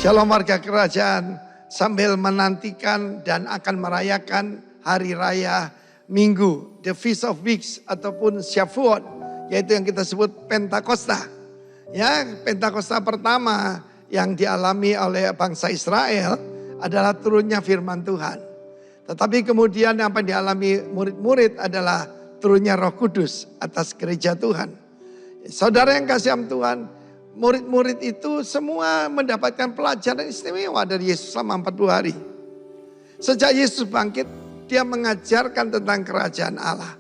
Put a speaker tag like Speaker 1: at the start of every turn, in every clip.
Speaker 1: Shalom warga kerajaan, sambil menantikan dan akan merayakan hari raya Minggu, the Feast of Weeks ataupun Shavuot, yaitu yang kita sebut Pentakosta. Ya, Pentakosta pertama yang dialami oleh bangsa Israel adalah turunnya firman Tuhan. Tetapi kemudian apa yang dialami murid-murid adalah turunnya Roh Kudus atas gereja Tuhan. Saudara yang kasih Tuhan, murid-murid itu semua mendapatkan pelajaran istimewa dari Yesus selama 40 hari. Sejak Yesus bangkit, dia mengajarkan tentang kerajaan Allah.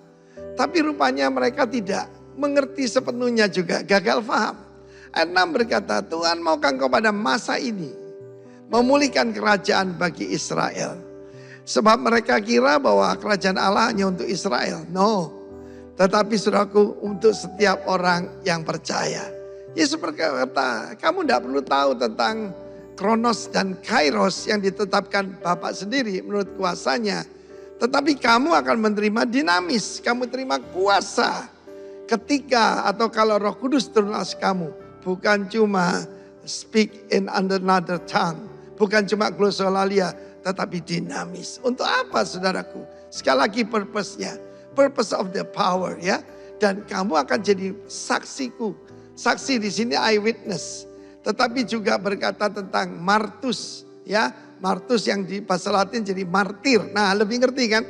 Speaker 1: Tapi rupanya mereka tidak mengerti sepenuhnya juga, gagal paham. Ayat 6 berkata, Tuhan maukah engkau pada masa ini memulihkan kerajaan bagi Israel. Sebab mereka kira bahwa kerajaan Allah hanya untuk Israel. No, tetapi saudaraku untuk setiap orang yang percaya. Yesus berkata, kamu tidak perlu tahu tentang Kronos dan Kairos yang ditetapkan Bapa sendiri menurut kuasanya. Tetapi kamu akan menerima dinamis, kamu terima kuasa ketika atau kalau Roh Kudus turun atas kamu. Bukan cuma speak in another tongue, bukan cuma glossolalia, tetapi dinamis. Untuk apa saudaraku? Sekali lagi purpose-nya, purpose of the power ya. Dan kamu akan jadi saksiku. Saksi di sini eyewitness, tetapi juga berkata tentang martus, ya, martus yang di bahasa Latin jadi martir. Nah, lebih ngerti kan?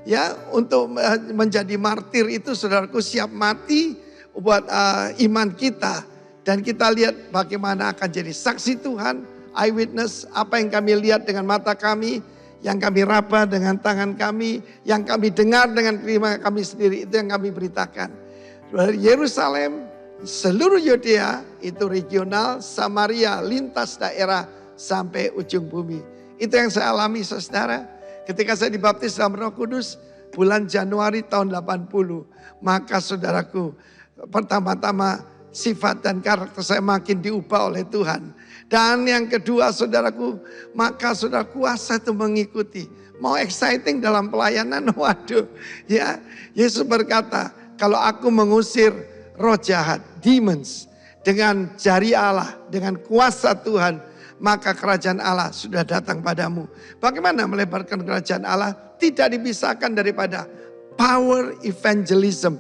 Speaker 1: Ya, untuk menjadi martir itu saudaraku siap mati buat iman kita, dan kita lihat bagaimana akan jadi saksi Tuhan, eyewitness, apa yang kami lihat dengan mata kami, yang kami raba dengan tangan kami, yang kami dengar dengan telinga kami sendiri, itu yang kami beritakan. Dari Yerusalem, seluruh Yudea itu regional, Samaria lintas daerah sampai ujung bumi. Itu yang saya alami saudara. Ketika saya dibaptis dalam Roh Kudus bulan Januari tahun 80. Maka saudaraku pertama-tama sifat dan karakter saya makin diubah oleh Tuhan. Dan yang kedua saudaraku, maka saudara kuasa itu mengikuti. Mau exciting dalam pelayanan, waduh. Ya, Yesus berkata, kalau aku mengusir roh jahat, demons, dengan jari Allah, dengan kuasa Tuhan, maka kerajaan Allah sudah datang padamu. Bagaimana melebarkan kerajaan Allah? Tidak dipisahkan daripada power evangelism.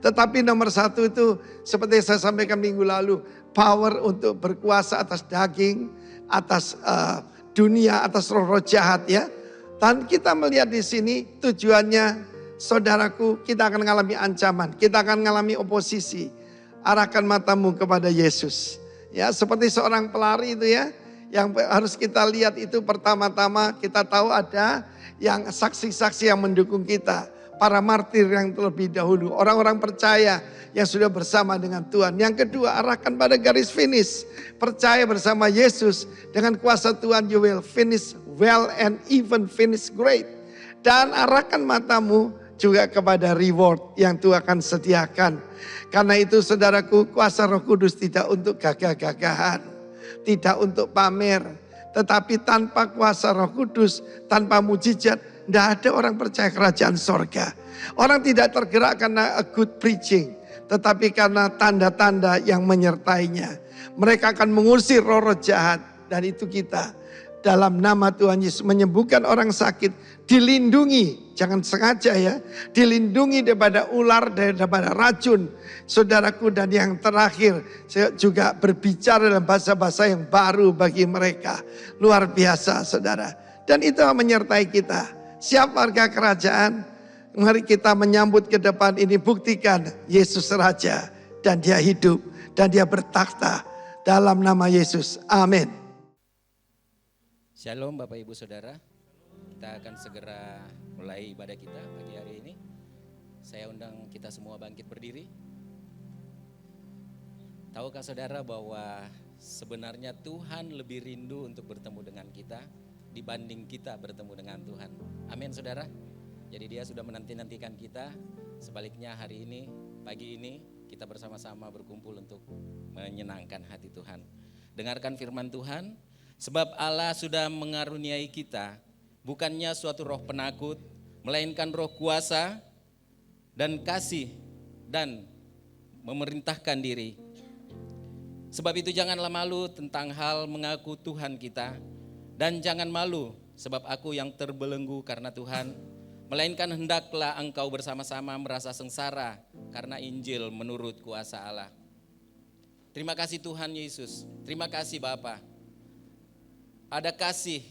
Speaker 1: Tetapi nomor satu itu seperti saya sampaikan minggu lalu, power untuk berkuasa atas daging, atas dunia, atas roh-roh jahat ya. Dan kita melihat di sini tujuannya, saudaraku, kita akan mengalami ancaman, kita akan mengalami oposisi. Arahkan matamu kepada Yesus. Ya, seperti seorang pelari itu ya, yang harus kita lihat itu pertama-tama kita tahu ada yang saksi-saksi yang mendukung kita. Para martir yang terlebih dahulu, orang-orang percaya yang sudah bersama dengan Tuhan. Yang kedua, arahkan pada garis finish. Percaya bersama Yesus, dengan kuasa Tuhan you will finish well and even finish great. Dan arahkan matamu juga kepada reward yang Tuhan akan sediakan. Karena itu saudaraku, kuasa Roh Kudus tidak untuk gagah-gagahan, tidak untuk pamer. Tetapi tanpa kuasa Roh Kudus, tanpa mujizat, tidak ada orang percaya kerajaan sorga. Orang tidak tergerak karena a good preaching, tetapi karena tanda-tanda yang menyertainya. Mereka akan mengusir roh-roh jahat, dan itu kita. Dalam nama Tuhan Yesus menyembuhkan orang sakit, dilindungi, jangan sengaja ya, dilindungi daripada ular, daripada racun. Saudaraku, dan yang terakhir, saya juga berbicara dalam bahasa-bahasa yang baru bagi mereka. Luar biasa saudara. Dan itu menyertai kita. Siap warga kerajaan, mari kita menyambut ke depan ini, buktikan Yesus Raja dan dia hidup dan dia bertakhta dalam nama Yesus. Amin.
Speaker 2: Shalom Bapak Ibu Saudara, kita akan segera mulai ibadah kita pagi hari ini. Saya undang kita semua bangkit berdiri. Tahukah saudara bahwa sebenarnya Tuhan lebih rindu untuk bertemu dengan kita dibanding kita bertemu dengan Tuhan. Amin saudara. Jadi dia sudah menanti-nantikan kita. Sebaliknya hari ini, pagi ini kita bersama-sama berkumpul untuk menyenangkan hati Tuhan. Dengarkan firman Tuhan. Sebab Allah sudah mengaruniai kita bukannya suatu roh penakut, melainkan roh kuasa dan kasih dan memerintahkan diri. Sebab itu janganlah malu tentang hal mengaku Tuhan kita. Dan jangan malu sebab aku yang terbelenggu karena Tuhan. Melainkan hendaklah engkau bersama-sama merasa sengsara karena Injil menurut kuasa Allah. Terima kasih Tuhan Yesus. Terima kasih Bapa. Ada kasih,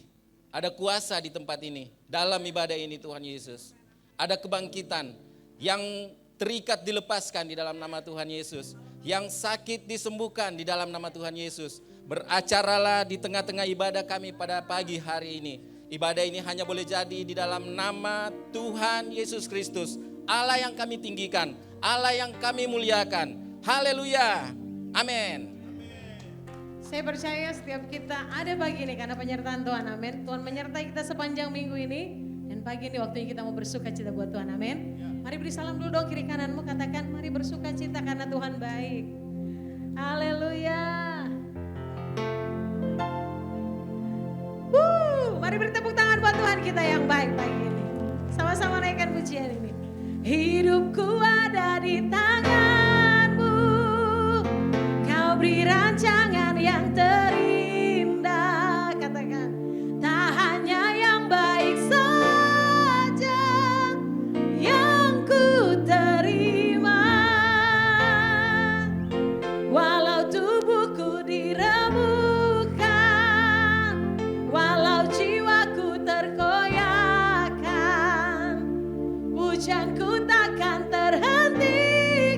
Speaker 2: ada kuasa di tempat ini. Dalam ibadah ini Tuhan Yesus. Ada kebangkitan yang terikat dilepaskan di dalam nama Tuhan Yesus. Yang sakit disembuhkan di dalam nama Tuhan Yesus. Beracaralah di tengah-tengah ibadah kami pada pagi hari ini. Ibadah ini hanya boleh jadi di dalam nama Tuhan Yesus Kristus. Allah yang kami tinggikan, Allah yang kami muliakan. Haleluya. Amin.
Speaker 3: Saya percaya setiap kita ada pagi ini karena penyertaan Tuhan, amin. Tuhan menyertai kita sepanjang minggu ini. Dan pagi ini waktunya kita mau bersuka cita buat Tuhan, amin. Mari beri salam dulu dong kiri kananmu, katakan mari bersuka cita karena Tuhan baik. Haleluya. Mari beri tepuk tangan buat Tuhan kita yang baik pagi ini. Sama-sama naikkan pujian ini. Hidupku ada di tanganmu, kau beri rancangan yang terindah. Katakan, tak hanya yang baik saja yang ku terima. Walau tubuhku diremukkan, walau jiwaku terkoyakkan, pujianku takkan terhentikan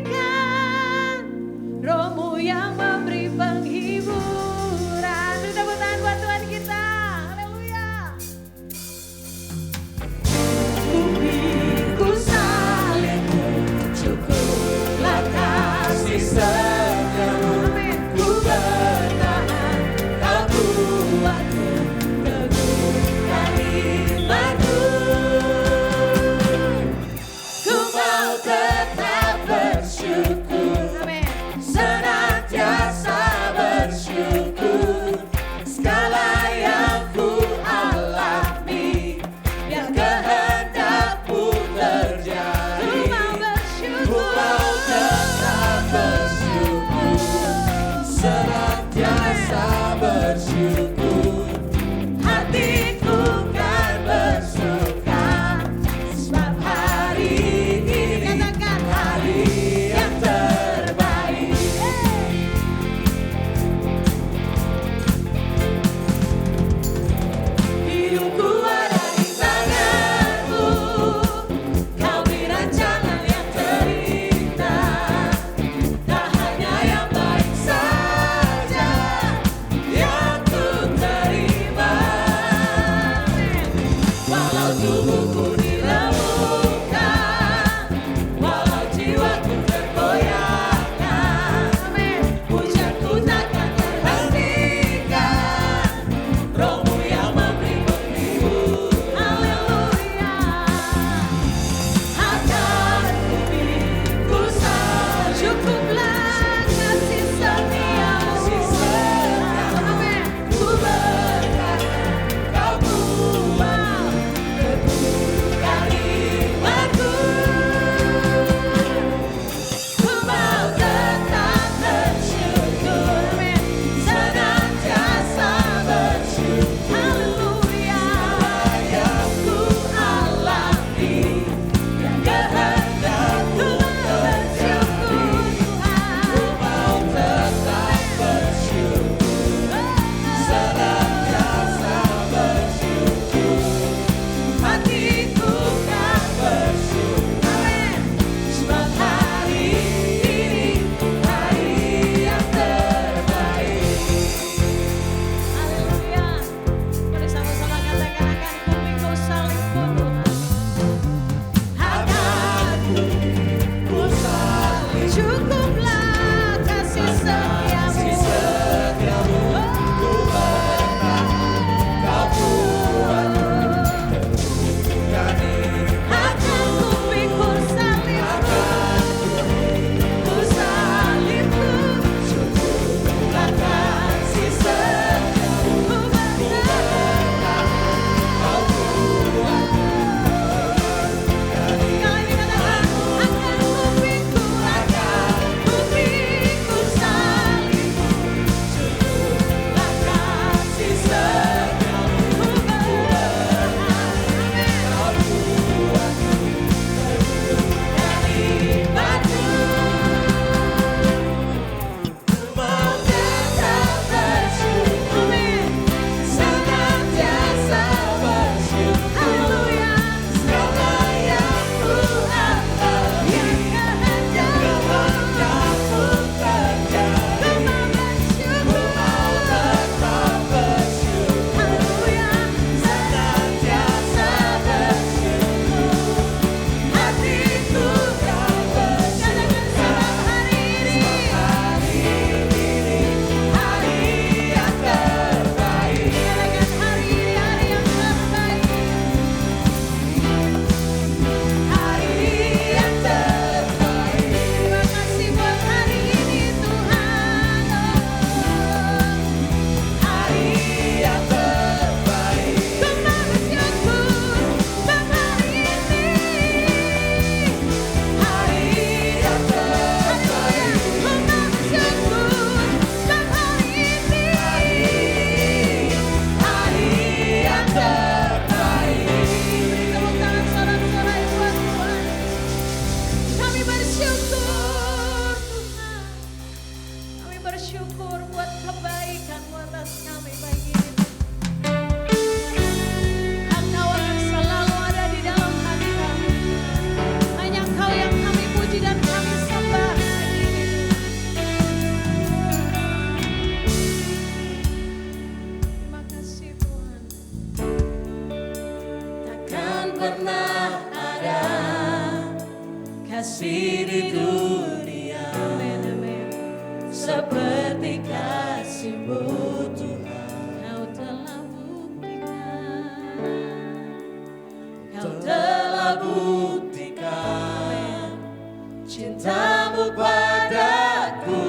Speaker 3: bersyukur buat kebaikan-Mu atas kami pagi ini. Engkau akan selalu ada di dalam hati kami. Hanya Engkau yang kami puji dan kami sembah pagi ini. Terima kasih Tuhan.
Speaker 4: Takkan pernah ada kasih di dunia
Speaker 3: Amin, amin.
Speaker 4: seperti kasih-Mu Tuhan.
Speaker 3: Kau telah buktikan.
Speaker 4: Kau telah buktikan cinta-Mu padaku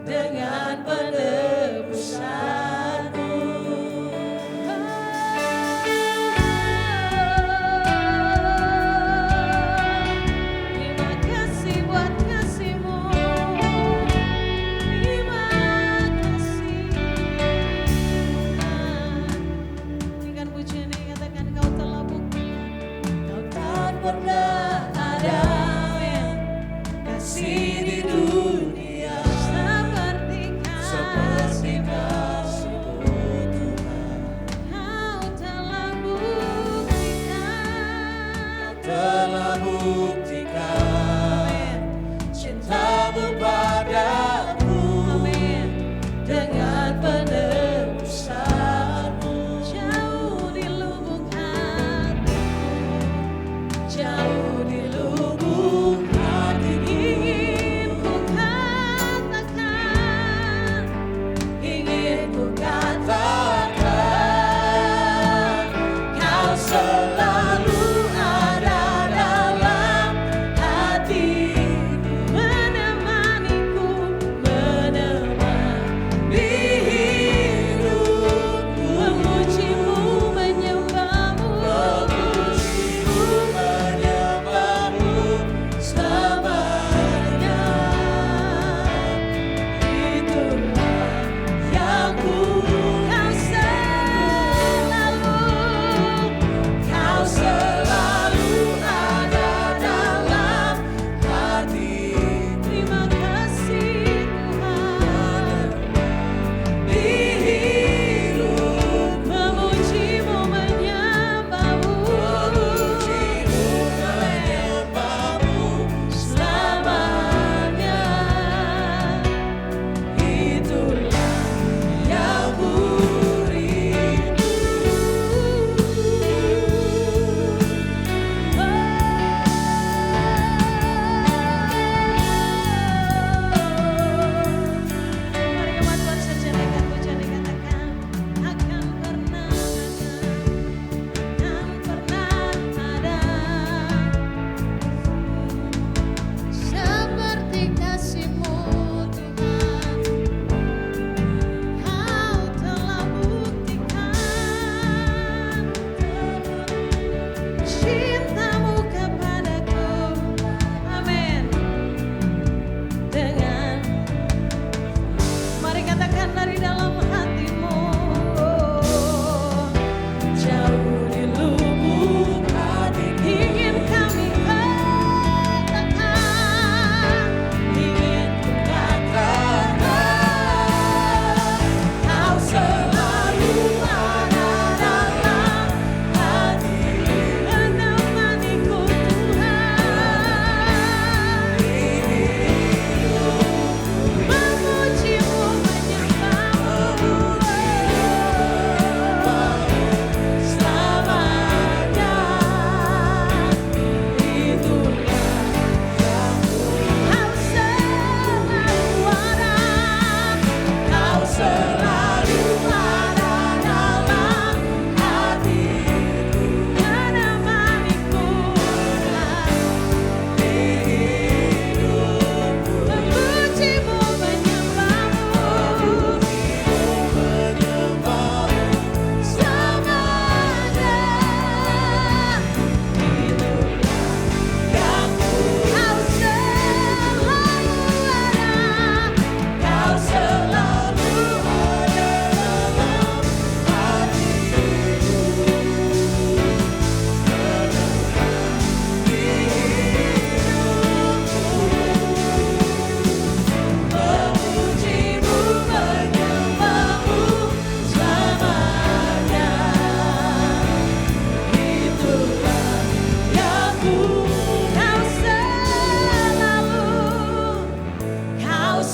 Speaker 4: dengan penebusan-Mu.
Speaker 3: Terima kasih buat kasih-Mu.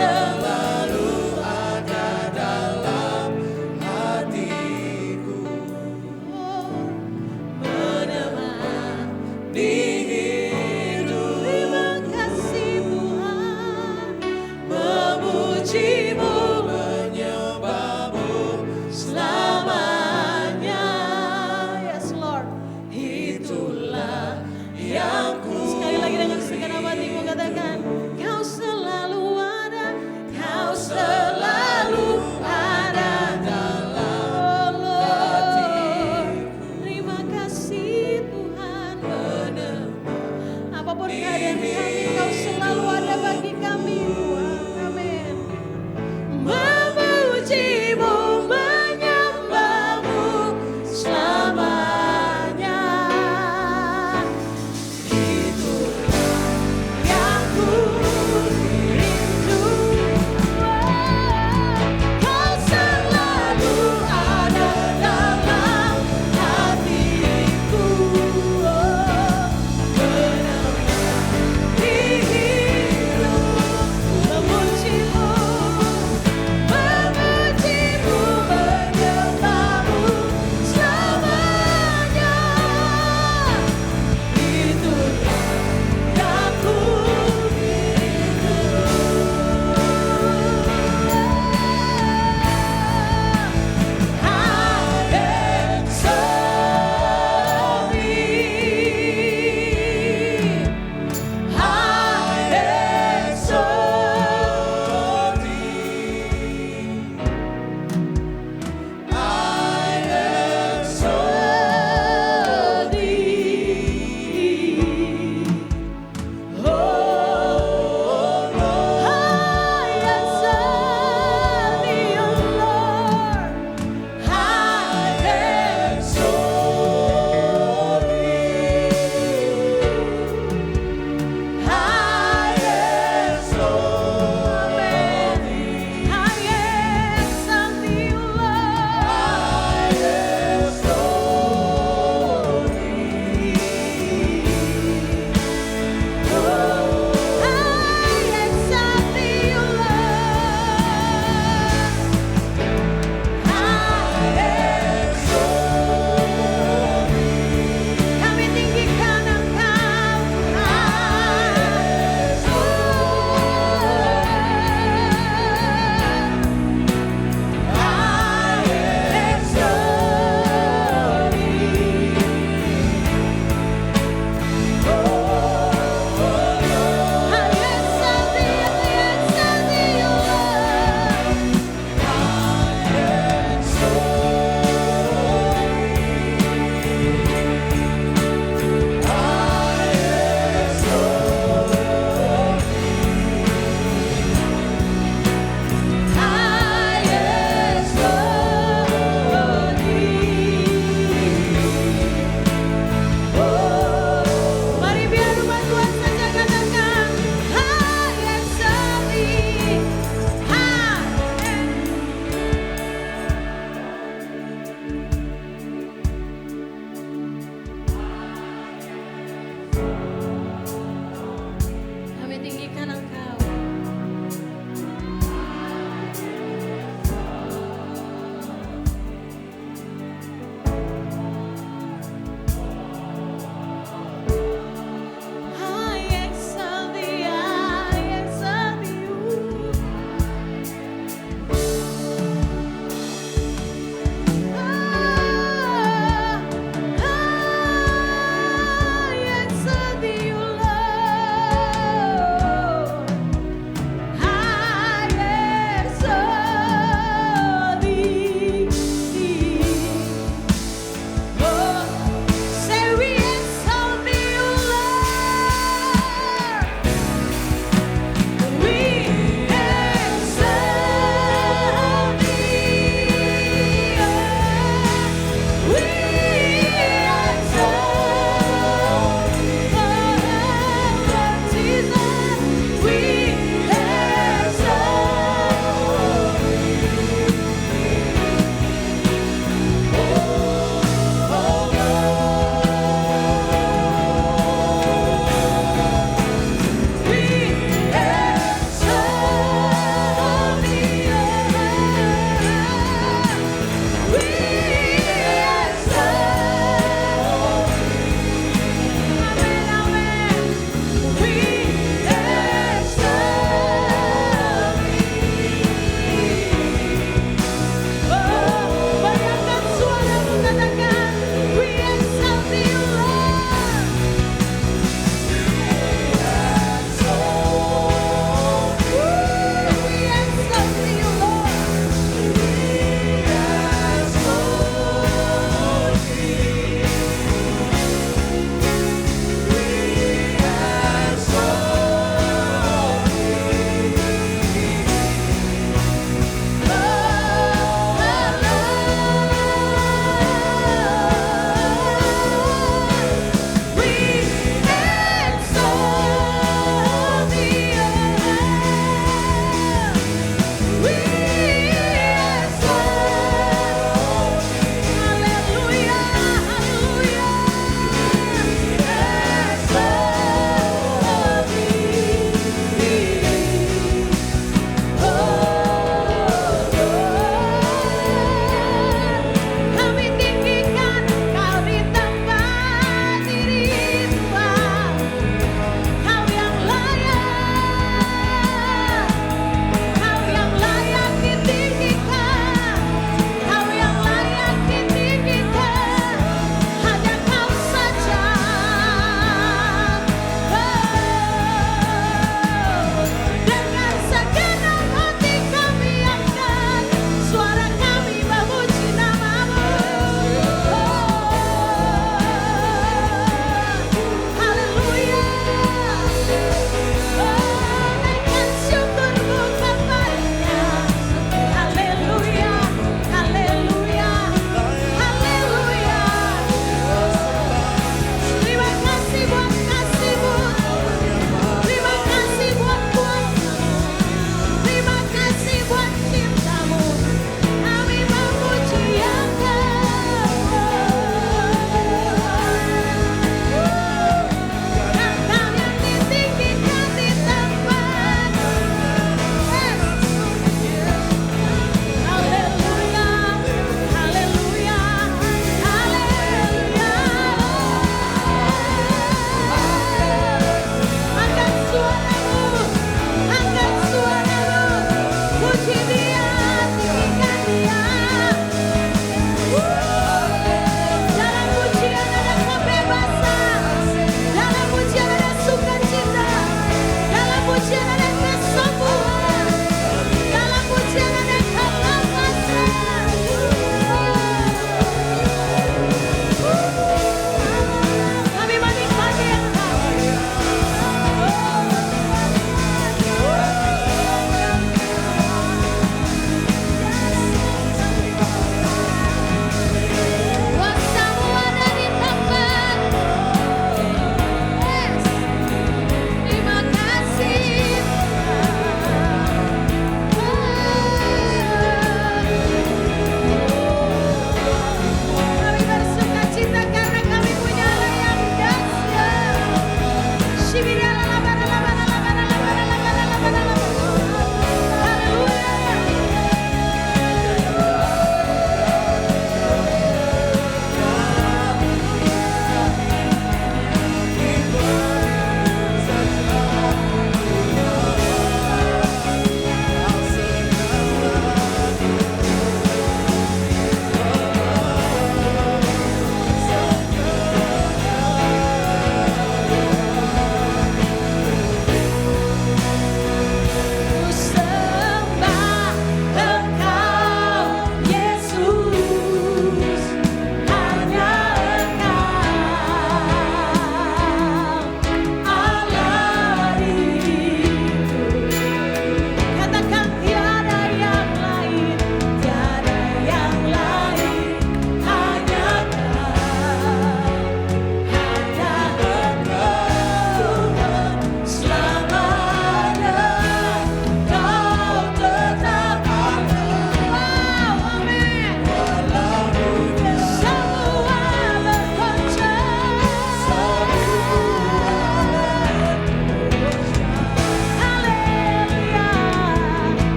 Speaker 4: selalu ada dalam hatiku, menemani hidup.
Speaker 3: Terima kasih Tuhan.
Speaker 4: Memujimu, menyembahmu selamanya.
Speaker 3: Yes Lord.
Speaker 4: Itulah yang ku
Speaker 3: Sekali lagi dengan segenap hatimu katakan, Kau selalu ada, Kau selalu ada dalam hatiku. Terima kasih Tuhan. Apapun keadaan kami, Kau selalu ada bagi kami Tuhan. Amin.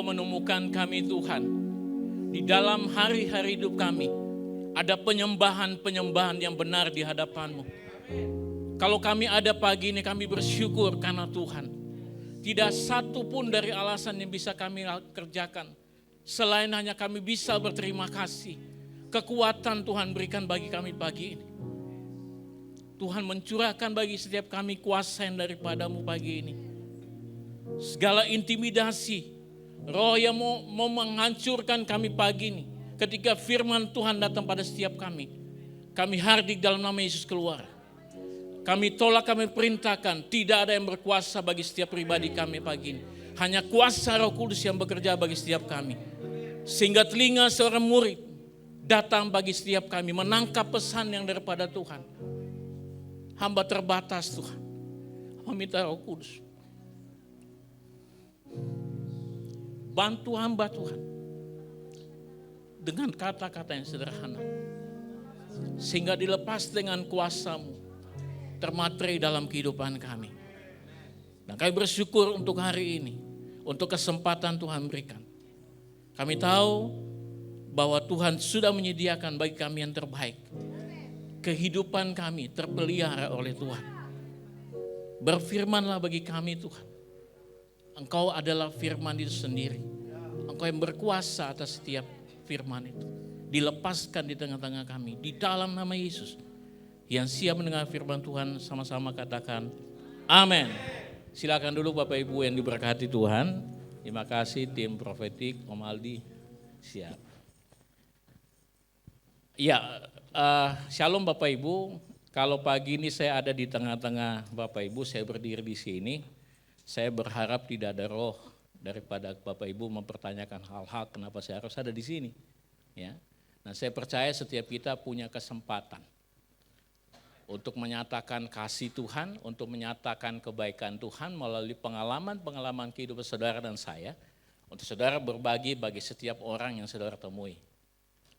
Speaker 5: Engkau menemukan kami Tuhan. Di dalam hari-hari hidup kami, ada penyembahan-penyembahan yang benar di hadapan-Mu. Kalau kami ada pagi ini, kami bersyukur karena Tuhan. Tidak satu pun dari alasan yang bisa kami kerjakan, selain hanya kami bisa berterima kasih. Kekuatan Tuhan berikan bagi kami pagi ini. Tuhan mencurahkan bagi setiap kami kuasa yang daripada-Mu pagi ini. Segala intimidasi, roh yang mau menghancurkan kami pagi ini. Ketika firman Tuhan datang pada setiap kami hardik dalam nama Yesus keluar. Kami tolak, kami perintahkan, tidak ada yang berkuasa bagi setiap pribadi kami pagi ini. Hanya kuasa Roh Kudus yang bekerja bagi setiap kami. Sehingga telinga seorang murid datang bagi setiap kami, menangkap pesan yang daripada Tuhan. Hamba terbatas Tuhan. Meminta Roh Kudus. Bantu hamba Tuhan. Dengan kata-kata yang sederhana. Sehingga dilepas dengan kuasa-Mu. Termateri dalam kehidupan kami. Dan kami bersyukur untuk hari ini. Untuk kesempatan Tuhan berikan. Kami tahu bahwa Tuhan sudah menyediakan bagi kami yang terbaik. Kehidupan kami terpelihara oleh Tuhan. Berfirmanlah bagi kami Tuhan. Engkau adalah firman itu sendiri. Engkau yang berkuasa atas setiap firman itu. Dilepaskan di tengah-tengah kami. Di dalam nama Yesus. Yang siap mendengar firman Tuhan sama-sama katakan amin. Silakan dulu Bapak Ibu yang diberkati Tuhan. Terima kasih tim profetik Om Aldi. Siap. Ya, shalom Bapak Ibu. Kalau pagi ini saya ada di tengah-tengah Bapak Ibu, saya berdiri di sini. Saya berharap tidak ada roh daripada Bapak Ibu mempertanyakan hal-hal kenapa saya harus ada di sini. Ya. Nah, saya percaya setiap kita punya kesempatan untuk menyatakan kasih Tuhan, untuk menyatakan kebaikan Tuhan melalui pengalaman-pengalaman kehidupan saudara dan saya, untuk saudara berbagi bagi setiap orang yang saudara temui.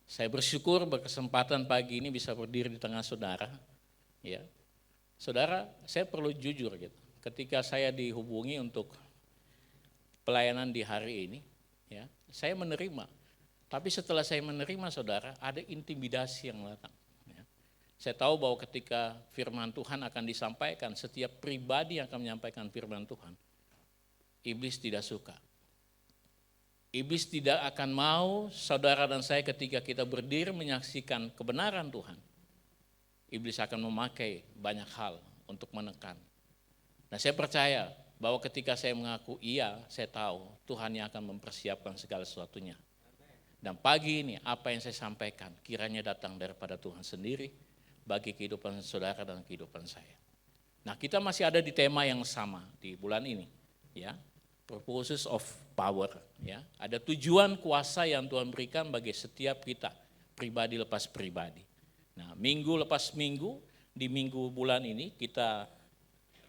Speaker 5: Saya bersyukur berkesempatan pagi ini bisa berdiri di tengah saudara. Ya, saudara, saya perlu jujur gitu. Ketika saya dihubungi untuk pelayanan di hari ini, ya, saya menerima. Tapi setelah saya menerima saudara, ada intimidasi yang datang. Saya tahu bahwa ketika firman Tuhan akan disampaikan, setiap pribadi yang akan menyampaikan firman Tuhan, iblis tidak suka. Iblis tidak akan mau saudara dan saya ketika kita berdiri menyaksikan kebenaran Tuhan. Iblis akan memakai banyak hal untuk menekan. Nah, saya percaya bahwa ketika saya mengaku iya, saya tahu Tuhan yang akan mempersiapkan segala sesuatunya. Dan pagi ini apa yang saya sampaikan kiranya datang daripada Tuhan sendiri, bagi kehidupan saudara dan kehidupan saya. Nah, kita masih ada di tema yang sama di bulan ini, ya. Purposes of power, ya. Ada tujuan kuasa yang Tuhan berikan bagi setiap kita, pribadi lepas pribadi. Nah, minggu lepas minggu, di minggu bulan ini kita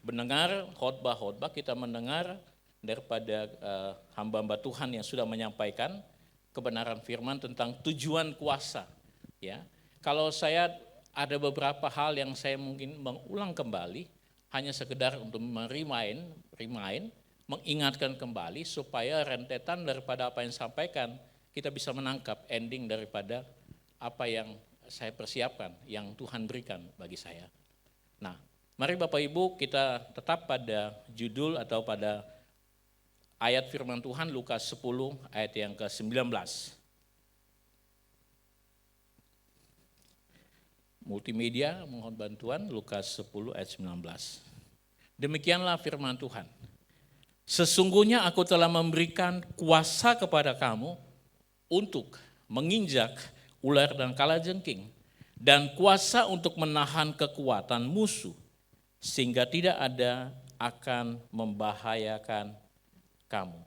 Speaker 5: mendengar khotbah-khotbah, kita mendengar daripada hamba-hamba Tuhan yang sudah menyampaikan kebenaran firman tentang tujuan kuasa, ya. Kalau saya ada beberapa hal yang saya mungkin mengulang kembali, hanya sekedar untuk mengingatkan kembali supaya rentetan daripada apa yang sampaikan, kita bisa menangkap ending daripada apa yang saya persiapkan, yang Tuhan berikan bagi saya. Nah, mari Bapak Ibu kita tetap pada judul atau pada ayat firman Tuhan Lukas 10 ayat yang ke-19. Multimedia mohon bantuan Lukas 10 ayat 19. Demikianlah firman Tuhan. Sesungguhnya aku telah memberikan kuasa kepada kamu untuk menginjak ular dan kalajengking dan kuasa untuk menahan kekuatan musuh sehingga tidak ada akan membahayakan kamu.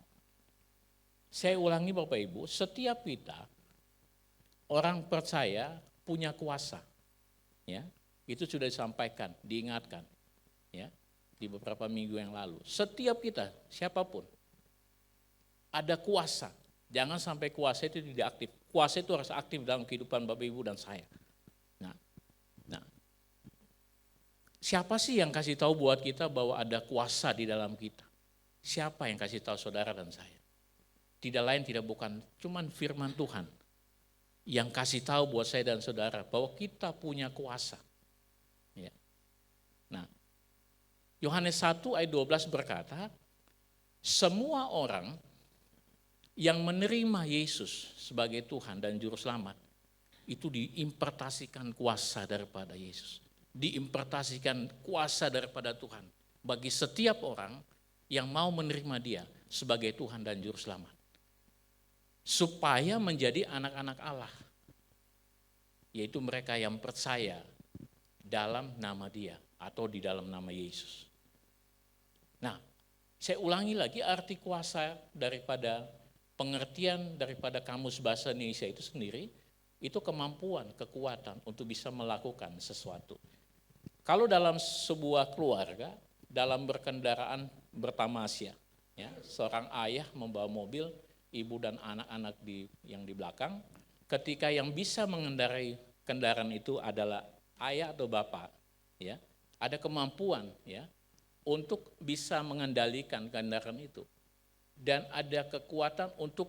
Speaker 5: Saya ulangi Bapak Ibu, setiap kita orang percaya punya kuasa. Ya, itu sudah disampaikan, diingatkan, ya, di beberapa minggu yang lalu. Setiap kita, siapapun, ada kuasa. Jangan sampai kuasa itu tidak aktif. Kuasa itu harus aktif dalam kehidupan Bapak Ibu dan saya. Nah, siapa sih yang kasih tahu buat kita bahwa ada kuasa di dalam kita? Siapa yang kasih tahu saudara dan saya? tidak lain tidak bukan cuman firman Tuhan yang kasih tahu buat saya dan saudara bahwa kita punya kuasa. Ya. Nah, Yohanes 1 ayat 12 berkata, semua orang yang menerima Yesus sebagai Tuhan dan Juru Selamat, itu diimpartasikan kuasa daripada Yesus. Diimpartasikan kuasa daripada Tuhan bagi setiap orang yang mau menerima Dia sebagai Tuhan dan Juru Selamat. Supaya menjadi anak-anak Allah, yaitu mereka yang percaya dalam nama Dia atau di dalam nama Yesus. Nah, saya ulangi lagi arti kuasa daripada pengertian daripada Kamus Bahasa Indonesia itu sendiri, itu kemampuan, kekuatan untuk bisa melakukan sesuatu. Kalau dalam sebuah keluarga, dalam berkendaraan bertamasya, ya, seorang ayah membawa mobil, ibu dan anak-anak yang di belakang, ketika yang bisa mengendarai kendaraan itu adalah ayah atau bapak, ya, ada kemampuan, ya, untuk bisa mengendalikan kendaraan itu, dan ada kekuatan untuk,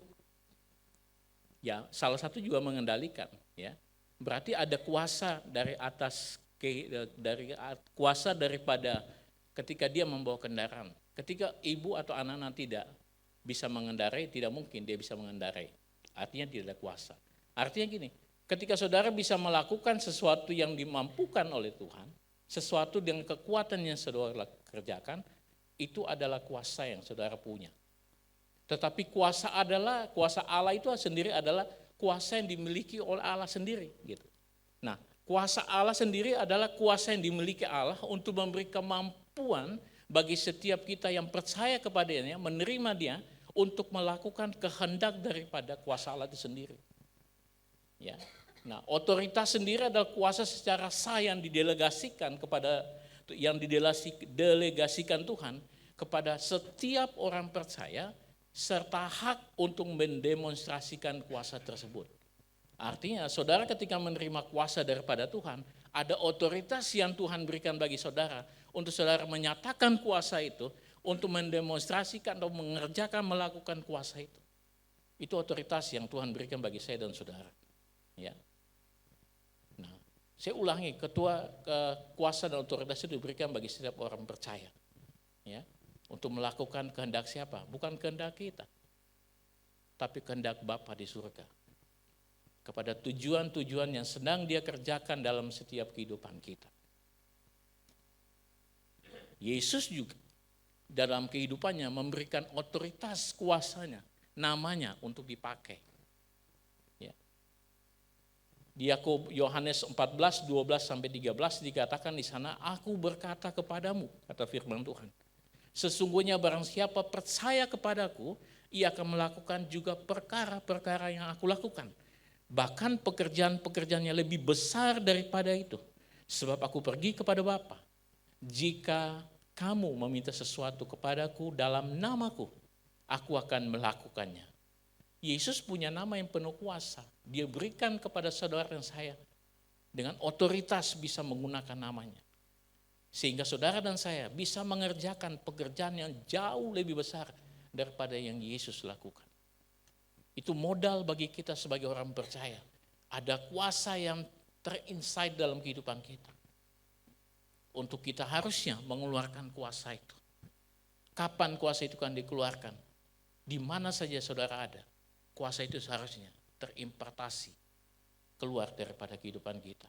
Speaker 5: ya, salah satu juga mengendalikan, ya, berarti ada kuasa dari atas, kuasa daripada ketika dia membawa kendaraan. Ketika ibu atau anak-anak tidak bisa mengendarai, tidak mungkin dia bisa mengendarai. Artinya tidak ada kuasa. Artinya gini, ketika saudara bisa melakukan sesuatu yang dimampukan oleh Tuhan, sesuatu dengan kekuatan yang saudara kerjakan, itu adalah kuasa yang saudara punya. Tetapi kuasa Allah itu sendiri adalah kuasa yang dimiliki oleh Allah sendiri. Gitu. Nah, kuasa Allah sendiri adalah kuasa yang dimiliki Allah untuk memberi kemampuan bagi setiap kita yang percaya kepadanya, menerima Dia, untuk melakukan kehendak daripada kuasa Allah itu sendiri. Ya. Nah, otoritas sendiri adalah kuasa secara sah yang didelegasikan Tuhan kepada setiap orang percaya, serta hak untuk mendemonstrasikan kuasa tersebut. Artinya saudara ketika menerima kuasa daripada Tuhan, ada otoritas yang Tuhan berikan bagi saudara untuk saudara menyatakan kuasa itu, untuk mendemonstrasikan atau mengerjakan, melakukan kuasa itu. Itu otoritas yang Tuhan berikan bagi saya dan saudara. Ya. Nah, saya ulangi, kuasa dan otoritas itu diberikan bagi setiap orang percaya. Ya. Untuk melakukan kehendak siapa? Bukan kehendak kita, tapi kehendak Bapa di surga. Kepada tujuan-tujuan yang sedang Dia kerjakan dalam setiap kehidupan kita. Yesus juga dalam kehidupannya memberikan otoritas kuasanya, namanya untuk dipakai. Ya. Di Yohanes 14, 12-13 dikatakan di sana, aku berkata kepadamu, kata firman Tuhan, sesungguhnya barang siapa percaya kepadaku, ia akan melakukan juga perkara-perkara yang aku lakukan. Bahkan pekerjaan-pekerjaan yang lebih besar daripada itu. Sebab aku pergi kepada Bapa. Jika kamu meminta sesuatu kepadaku dalam namaku, aku akan melakukannya. Yesus punya nama yang penuh kuasa. Dia berikan kepada saudara dan saya dengan otoritas bisa menggunakan namanya. Sehingga saudara dan saya bisa mengerjakan pekerjaan yang jauh lebih besar daripada yang Yesus lakukan. Itu modal bagi kita sebagai orang percaya. Ada kuasa yang terinsight dalam kehidupan kita. Untuk kita harusnya mengeluarkan kuasa itu. Kapan kuasa itu akan dikeluarkan? Di mana saja saudara ada, kuasa itu seharusnya terimpartasi keluar daripada kehidupan kita.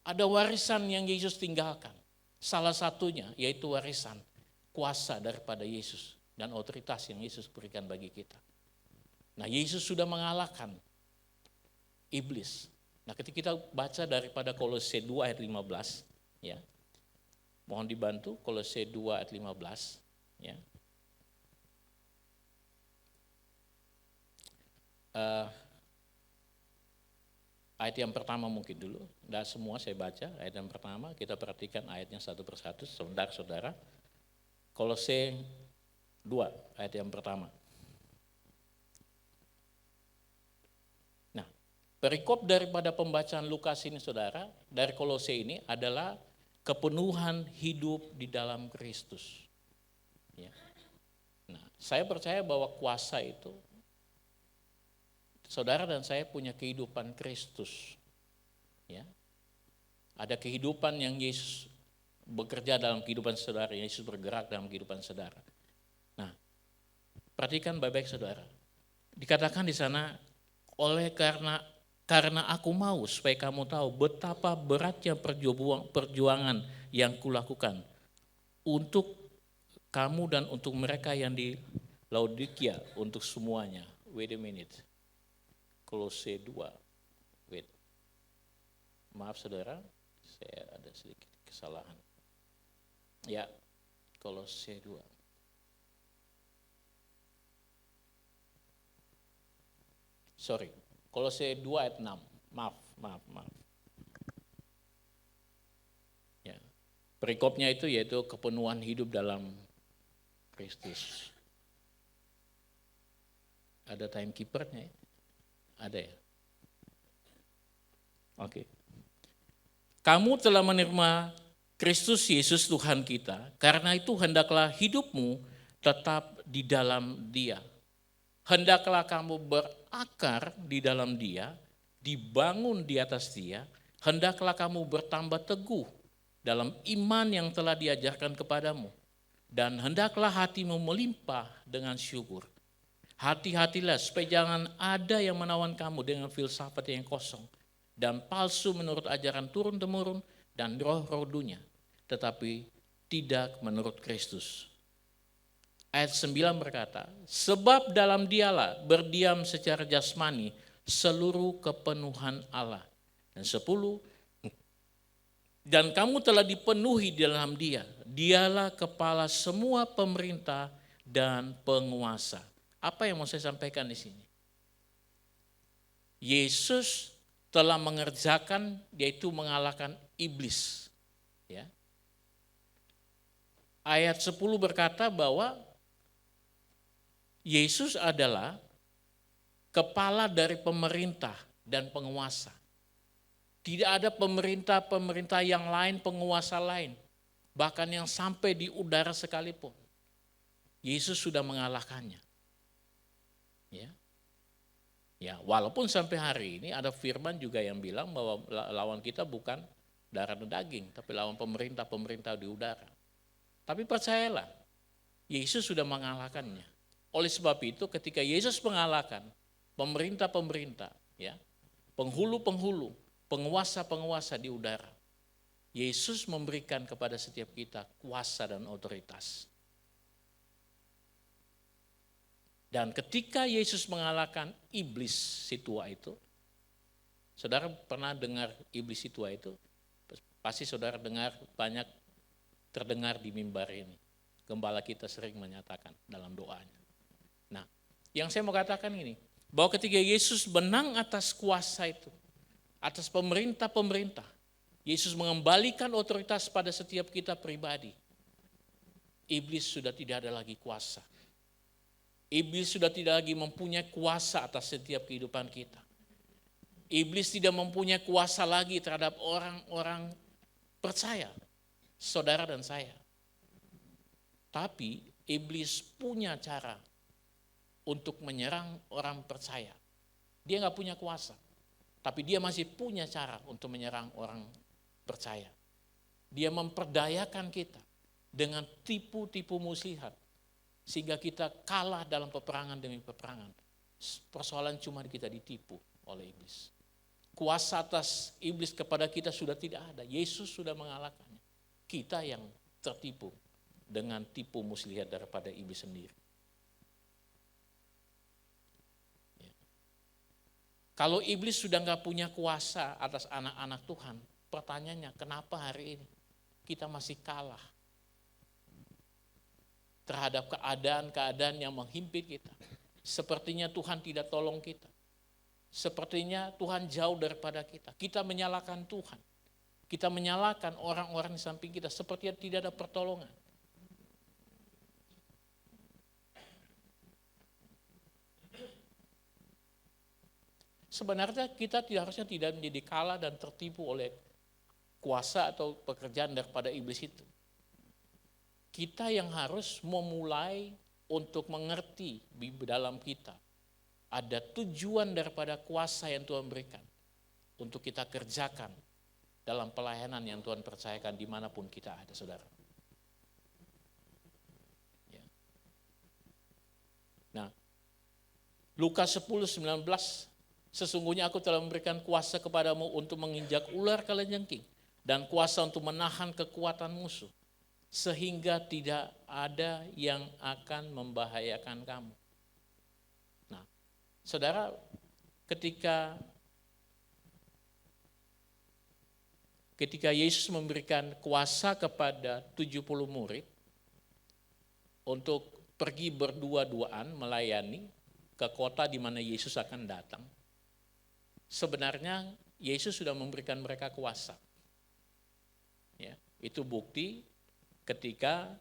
Speaker 5: Ada warisan yang Yesus tinggalkan. Salah satunya yaitu warisan kuasa daripada Yesus dan otoritas yang Yesus berikan bagi kita. Nah, Yesus sudah mengalahkan iblis. Nah, ketika kita baca daripada Kolose 2 ayat 15, ya. Mohon dibantu Kolose 2 ayat 15, ya. Ayat yang pertama mungkin dulu, tidak semua saya baca, ayat yang pertama kita perhatikan ayatnya satu persatu, saudara-saudara. Kolose 2 ayat yang pertama. Nah, perikop daripada pembacaan Lukas ini saudara, dari Kolose ini adalah kepenuhan hidup di dalam Kristus. Ya. Saya percaya bahwa kuasa itu, saudara dan saya punya kehidupan Kristus. Ya. Ada kehidupan yang Yesus bekerja dalam kehidupan saudara, Yesus bergerak dalam kehidupan saudara. Nah, perhatikan baik-baik saudara. Dikatakan di sana, oleh karena aku mau supaya kamu tahu betapa beratnya perjuangan yang kulakukan untuk kamu dan untuk mereka yang di Laodikia, untuk semuanya. Wait a minute. Kolose 2. Wait. Maaf saudara, saya ada sedikit kesalahan. Ya, Kolose 2. Sorry, Kolose 2 ayat 6. Maaf. Ya. Perikopnya itu yaitu kepenuhan hidup dalam Kristus. Ada timekeepernya ya? Ada ya? Oke. Kamu telah menerima Kristus Yesus Tuhan kita, karena itu hendaklah hidupmu tetap di dalam Dia. Hendaklah kamu berakar di dalam Dia, dibangun di atas Dia, hendaklah kamu bertambah teguh dalam iman yang telah diajarkan kepadamu. Dan hendaklah hatimu melimpah dengan syukur. Hati-hatilah supaya jangan ada yang menawan kamu dengan filsafat yang kosong dan palsu menurut ajaran turun-temurun dan roh-roh dunia, tetapi tidak menurut Kristus. Ayat 9 berkata, sebab dalam Dialah berdiam secara jasmani seluruh kepenuhan Allah. Dan 10, dan kamu telah dipenuhi di dalam Dia. Dialah kepala semua pemerintah dan penguasa. Apa yang mau saya sampaikan di sini? Yesus telah mengerjakan, yaitu mengalahkan iblis. Ya. Ayat 10 berkata bahwa Yesus adalah kepala dari pemerintah dan penguasa. Tidak ada pemerintah-pemerintah yang lain, penguasa lain. Bahkan yang sampai di udara sekalipun. Yesus sudah mengalahkannya. Ya, walaupun sampai hari ini ada firman juga yang bilang bahwa lawan kita bukan darah dan daging, tapi lawan pemerintah-pemerintah di udara. Tapi percayalah, Yesus sudah mengalahkannya. Oleh sebab itu ketika Yesus mengalahkan pemerintah-pemerintah, ya, penghulu-penghulu, penguasa-penguasa di udara, Yesus memberikan kepada setiap kita kuasa dan otoritas. Dan ketika Yesus mengalahkan iblis si tua itu, saudara pernah dengar iblis si tua itu? Pasti saudara dengar banyak terdengar di mimbar ini. Gembala kita sering menyatakan dalam doanya. Nah, yang saya mau katakan ini, bahwa ketika Yesus menang atas kuasa itu, atas pemerintah-pemerintah, Yesus mengembalikan otoritas pada setiap kita pribadi. Iblis sudah tidak ada lagi kuasa. Iblis sudah tidak lagi mempunyai kuasa atas setiap kehidupan kita. Iblis tidak mempunyai kuasa lagi terhadap orang-orang percaya, saudara dan saya. Tapi iblis punya cara untuk menyerang orang percaya. Dia nggak punya kuasa, tapi dia masih punya cara untuk menyerang orang percaya. Dia memperdayakan kita dengan tipu-tipu muslihat, sehingga kita kalah dalam peperangan demi peperangan. Persoalan cuma kita ditipu oleh iblis. Kuasa atas iblis kepada kita sudah tidak ada. Yesus sudah mengalahkannya. Kita yang tertipu dengan tipu muslihat daripada iblis sendiri. Ya. Kalau iblis sudah nggak punya kuasa atas anak-anak Tuhan, pertanyaannya kenapa hari ini kita masih kalah terhadap keadaan-keadaan yang menghimpit kita. Sepertinya Tuhan tidak tolong kita. Sepertinya Tuhan jauh daripada kita. Kita menyalahkan Tuhan. Kita menyalahkan orang-orang di samping kita. Sepertinya tidak ada pertolongan. Sebenarnya kita harusnya tidak menjadi kalah dan tertipu oleh kuasa atau pekerjaan daripada iblis itu. Kita yang harus memulai untuk mengerti di dalam kita ada tujuan daripada kuasa yang Tuhan berikan untuk kita kerjakan dalam pelayanan yang Tuhan percayakan dimanapun kita ada, saudara. Ya. Nah, Lukas 10:19, sesungguhnya aku telah memberikan kuasa kepadamu untuk menginjak ular kalajengking dan kuasa untuk menahan kekuatan musuh, sehingga tidak ada yang akan membahayakan kamu. Nah, saudara, ketika Yesus memberikan kuasa kepada 70 murid untuk pergi berdua-duaan melayani ke kota di mana Yesus akan datang, sebenarnya Yesus sudah memberikan mereka kuasa. Ya, itu bukti ketika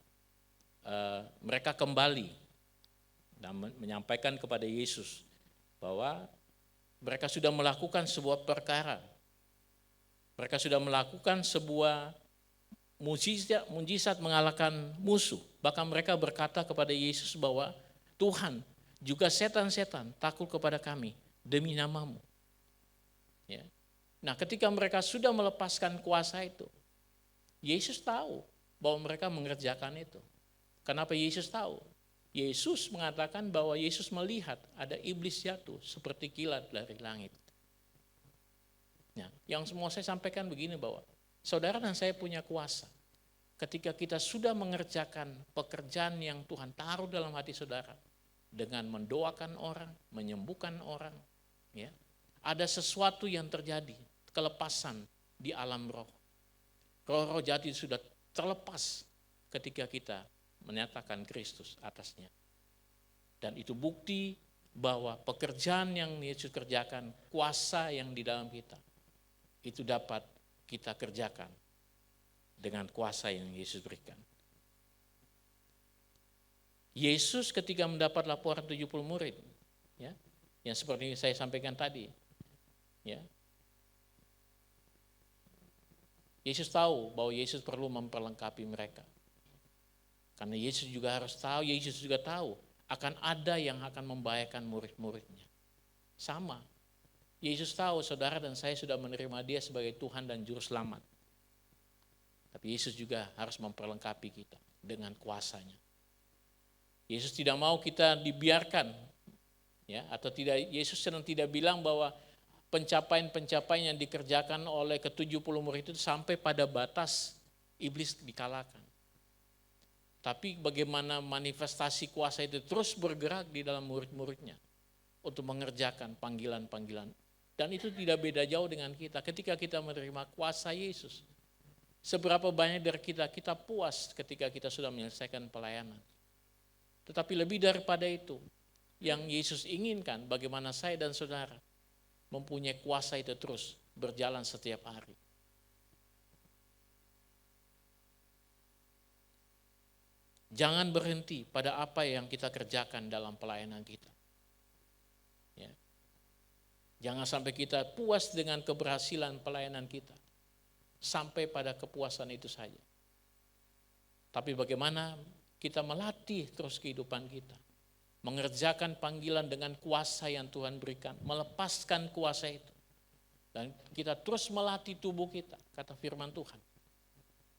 Speaker 5: mereka kembali dan menyampaikan kepada Yesus bahwa mereka sudah melakukan sebuah perkara. Mereka sudah melakukan sebuah mujizat mengalahkan musuh. Bahkan mereka berkata kepada Yesus bahwa Tuhan, juga setan-setan takut kepada kami demi namamu. Ya. Nah, ketika mereka sudah melepaskan kuasa itu, Yesus tahu bahwa mereka mengerjakan itu. Kenapa Yesus tahu? Yesus mengatakan bahwa Yesus melihat ada iblis jatuh seperti kilat dari langit. Nah, yang semua saya sampaikan begini bahwa saudara dan saya punya kuasa. Ketika kita sudah mengerjakan pekerjaan yang Tuhan taruh dalam hati saudara, dengan mendoakan orang, menyembuhkan orang, ya, ada sesuatu yang terjadi, kelepasan di alam roh. Roh-roh jahat itu sudah terlepas ketika kita menyatakan Kristus atasnya. Dan itu bukti bahwa pekerjaan yang Yesus kerjakan, kuasa yang di dalam kita, itu dapat kita kerjakan dengan kuasa yang Yesus berikan. Yesus ketika mendapat laporan 70 murid, ya, yang seperti saya sampaikan tadi, ya, Yesus tahu bahwa Yesus perlu memperlengkapi mereka. Karena Yesus juga harus tahu, Yesus juga tahu akan ada yang akan membahayakan murid-muridnya. Sama, Yesus tahu saudara dan saya sudah menerima dia sebagai Tuhan dan Juru Selamat. Tapi Yesus juga harus memperlengkapi kita dengan kuasanya. Yesus tidak mau kita dibiarkan, ya, atau tidak. Yesus sedang tidak bilang bahwa pencapaian-pencapaian yang dikerjakan oleh ke-70 murid itu sampai pada batas iblis dikalahkan. Tapi bagaimana manifestasi kuasa itu terus bergerak di dalam murid-muridnya untuk mengerjakan panggilan-panggilan. Dan itu tidak beda jauh dengan kita. Ketika kita menerima kuasa Yesus, seberapa banyak dari kita puas ketika kita sudah menyelesaikan pelayanan. Tetapi lebih daripada itu, yang Yesus inginkan bagaimana saya dan saudara mempunyai kuasa itu terus berjalan setiap hari. Jangan berhenti pada apa yang kita kerjakan dalam pelayanan kita. Ya. Jangan sampai kita puas dengan keberhasilan pelayanan kita. Sampai pada kepuasan itu saja. Tapi bagaimana kita melatih terus kehidupan kita. Mengerjakan panggilan dengan kuasa yang Tuhan berikan. Melepaskan kuasa itu. Dan kita terus melatih tubuh kita, kata firman Tuhan.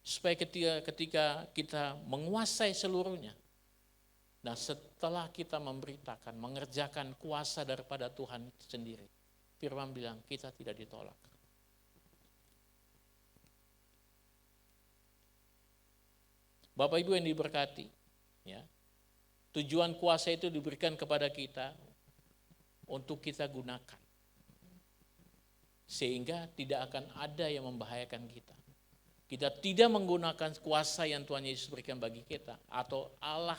Speaker 5: Supaya ketika kita menguasai seluruhnya. Dan setelah kita memberitakan, mengerjakan kuasa daripada Tuhan itu sendiri. Firman bilang kita tidak ditolak. Bapak Ibu yang diberkati, ya, tujuan kuasa itu diberikan kepada kita untuk kita gunakan. Sehingga tidak akan ada yang membahayakan kita. Kita tidak menggunakan kuasa yang Tuhan Yesus berikan bagi kita atau Allah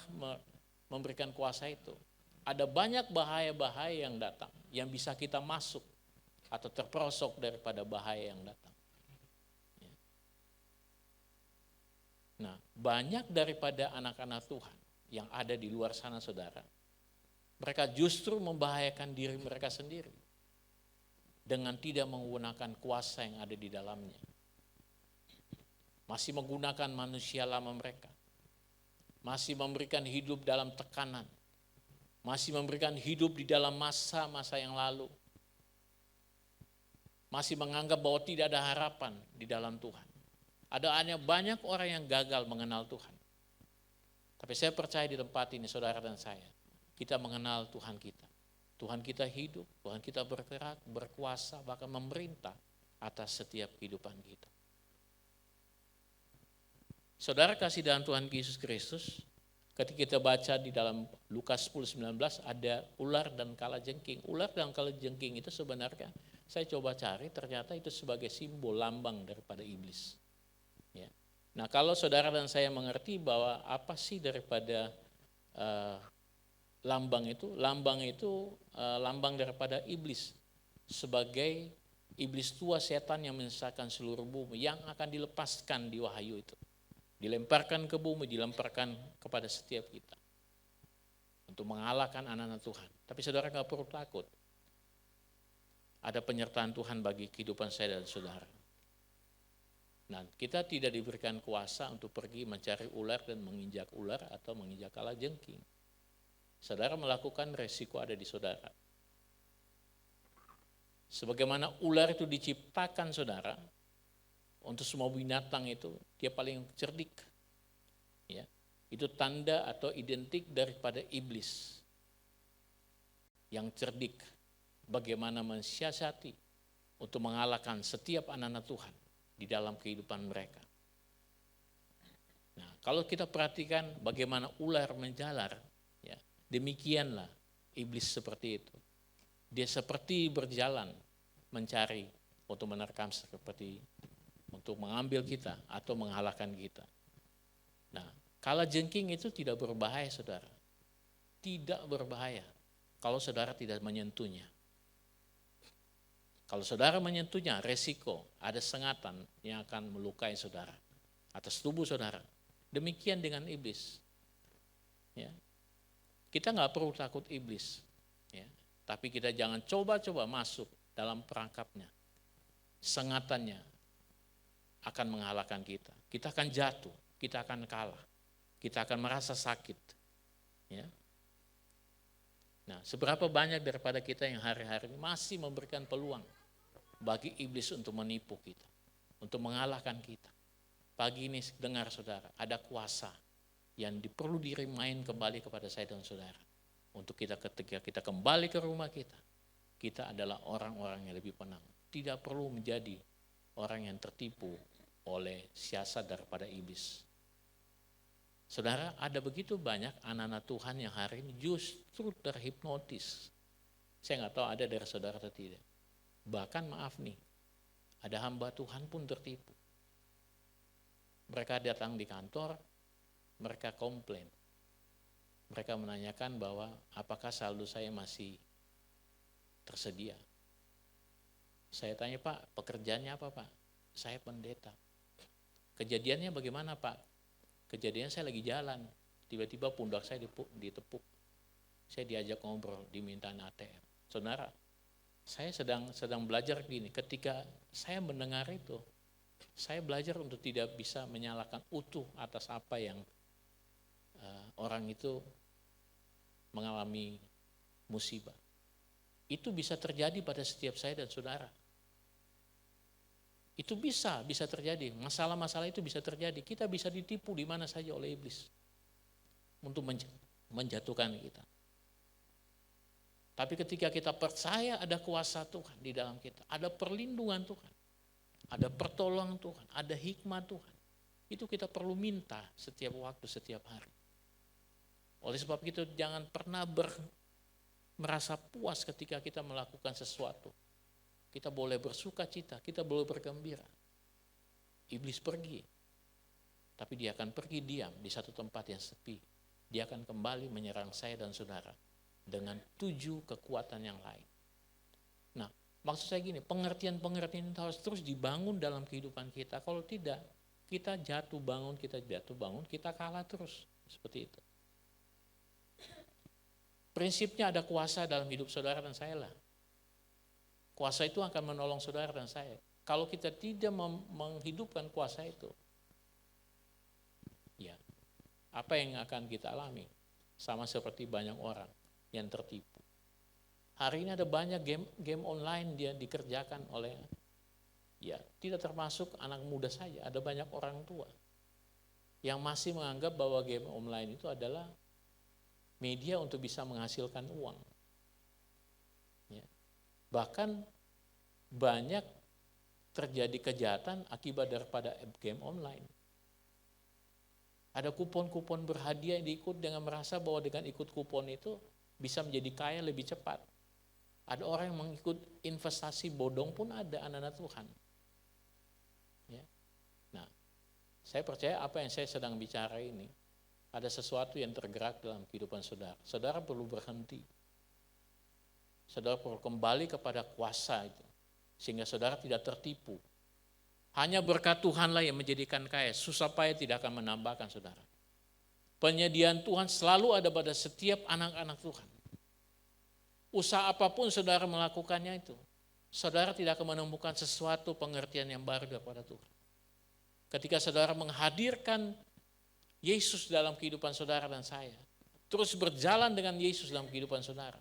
Speaker 5: memberikan kuasa itu. Ada banyak bahaya-bahaya yang datang yang bisa kita masuk atau terperosok daripada bahaya yang datang. Nah, banyak daripada anak-anak Tuhan yang ada di luar sana saudara, mereka justru membahayakan diri mereka sendiri dengan tidak menggunakan kuasa yang ada di dalamnya. Masih menggunakan manusia lama mereka, masih memberikan hidup dalam tekanan, masih memberikan hidup di dalam masa-masa yang lalu, masih menganggap bahwa tidak ada harapan di dalam Tuhan. Ada hanya banyak orang yang gagal mengenal Tuhan. Tapi saya percaya di tempat ini saudara dan saya, kita mengenal Tuhan kita. Tuhan kita hidup, Tuhan kita bergerak, berkuasa, bahkan memerintah atas setiap kehidupan kita. Saudara kasih dalam Tuhan Yesus Kristus, ketika kita baca di dalam Lukas 10:19 ada ular dan kalajengking. Ular dan kalajengking itu sebenarnya saya coba cari, ternyata itu sebagai simbol lambang daripada iblis. Ya. Nah, kalau saudara dan saya mengerti bahwa apa sih daripada lambang itu lambang daripada iblis, sebagai iblis tua setan yang menyesakan seluruh bumi, yang akan dilepaskan di Wahyu itu, dilemparkan ke bumi, dilemparkan kepada setiap kita untuk mengalahkan anak-anak Tuhan. Tapi saudara gak perlu takut, ada penyertaan Tuhan bagi kehidupan saya dan saudara. Nah, kita tidak diberikan kuasa untuk pergi mencari ular dan menginjak ular atau menginjak kalajengking. Saudara melakukan, resiko ada di saudara. Sebagaimana ular itu diciptakan saudara, untuk semua binatang itu dia paling cerdik. Ya, itu tanda atau identik daripada iblis yang cerdik, bagaimana mensiasati untuk mengalahkan setiap anak-anak Tuhan di dalam kehidupan mereka. Nah, kalau kita perhatikan bagaimana ular menjalar, ya, demikianlah iblis seperti itu. Dia seperti berjalan mencari untuk menerkam, seperti untuk mengambil kita atau mengalahkan kita. Nah, kalajengking itu tidak berbahaya saudara. Tidak berbahaya kalau saudara tidak menyentuhnya. Kalau saudara menyentuhnya, resiko ada sengatan yang akan melukai saudara atas tubuh saudara. Demikian dengan iblis. Ya. Kita nggak perlu takut iblis, ya. Tapi kita jangan coba-coba masuk dalam perangkapnya. Sengatannya akan mengalahkan kita. Kita akan jatuh, kita akan kalah, kita akan merasa sakit. Ya. Nah, seberapa banyak daripada kita yang hari-hari ini masih memberikan peluang bagi iblis untuk menipu kita, untuk mengalahkan kita. Pagi ini dengar saudara, ada kuasa yang perlu dirimain kembali kepada saya dan saudara. Untuk kita ketika kita kembali ke rumah kita adalah orang-orang yang lebih tenang. Tidak perlu menjadi orang yang tertipu oleh siasat daripada iblis. Saudara, ada begitu banyak anak-anak Tuhan yang hari ini justru terhipnotis. Saya nggak tahu ada dari saudara atau tidak. Bahkan maaf nih, ada hamba Tuhan pun tertipu. Mereka datang di kantor, mereka komplain. Mereka menanyakan bahwa apakah saldo saya masih tersedia. Saya tanya, Pak, pekerjaannya apa Pak? Saya pendeta. Kejadiannya bagaimana Pak? Kejadian saya lagi jalan, tiba-tiba pundak saya ditepuk. Saya diajak ngobrol, dimintain ATM. Saudara, saya sedang belajar gini, ketika saya mendengar itu, saya belajar untuk tidak bisa menyalahkan utuh atas apa yang orang itu mengalami musibah. Itu bisa terjadi pada setiap saya dan saudara. Itu bisa terjadi, masalah-masalah itu bisa terjadi. Kita bisa ditipu di mana saja oleh iblis untuk menjatuhkan kita. Tapi ketika kita percaya ada kuasa Tuhan di dalam kita, ada perlindungan Tuhan, ada pertolongan Tuhan, ada hikmat Tuhan, itu kita perlu minta setiap waktu, setiap hari. Oleh sebab itu jangan pernah merasa puas ketika kita melakukan sesuatu. Kita boleh bersuka cita, kita boleh bergembira. Iblis pergi, tapi dia akan pergi diam di satu tempat yang sepi. Dia akan kembali menyerang saya dan saudara dengan 7 kekuatan yang lain. Nah, maksud saya gini, pengertian-pengertian itu harus terus dibangun dalam kehidupan kita. Kalau tidak, kita jatuh bangun, kita kalah terus. Seperti itu. Prinsipnya ada kuasa dalam hidup saudara dan saya lah. Kuasa itu akan menolong saudara dan saya. Kalau kita tidak menghidupkan kuasa itu, ya apa yang akan kita alami? Sama seperti banyak orang yang tertipu. Hari ini ada banyak game online dia dikerjakan oleh, ya tidak termasuk anak muda saja, ada banyak orang tua yang masih menganggap bahwa game online itu adalah media untuk bisa menghasilkan uang. Ya. Bahkan banyak terjadi kejahatan akibat daripada game online. Ada kupon-kupon berhadiah yang diikut dengan merasa bahwa dengan ikut kupon itu bisa menjadi kaya lebih cepat. Ada orang yang mengikut investasi bodong pun ada, anak-anak Tuhan. Ya. Nah, saya percaya apa yang saya sedang bicara ini, ada sesuatu yang tergerak dalam kehidupan saudara. Saudara perlu berhenti. Saudara perlu kembali kepada kuasa itu, sehingga saudara tidak tertipu. Hanya berkat Tuhanlah yang menjadikan kaya, susah payah tidak akan menambahkan saudara. Penyediaan Tuhan selalu ada pada setiap anak-anak Tuhan. Usaha apapun saudara melakukannya itu, saudara tidak akan menemukan sesuatu pengertian yang baru daripada Tuhan. Ketika saudara menghadirkan Yesus dalam kehidupan saudara dan saya, terus berjalan dengan Yesus dalam kehidupan saudara,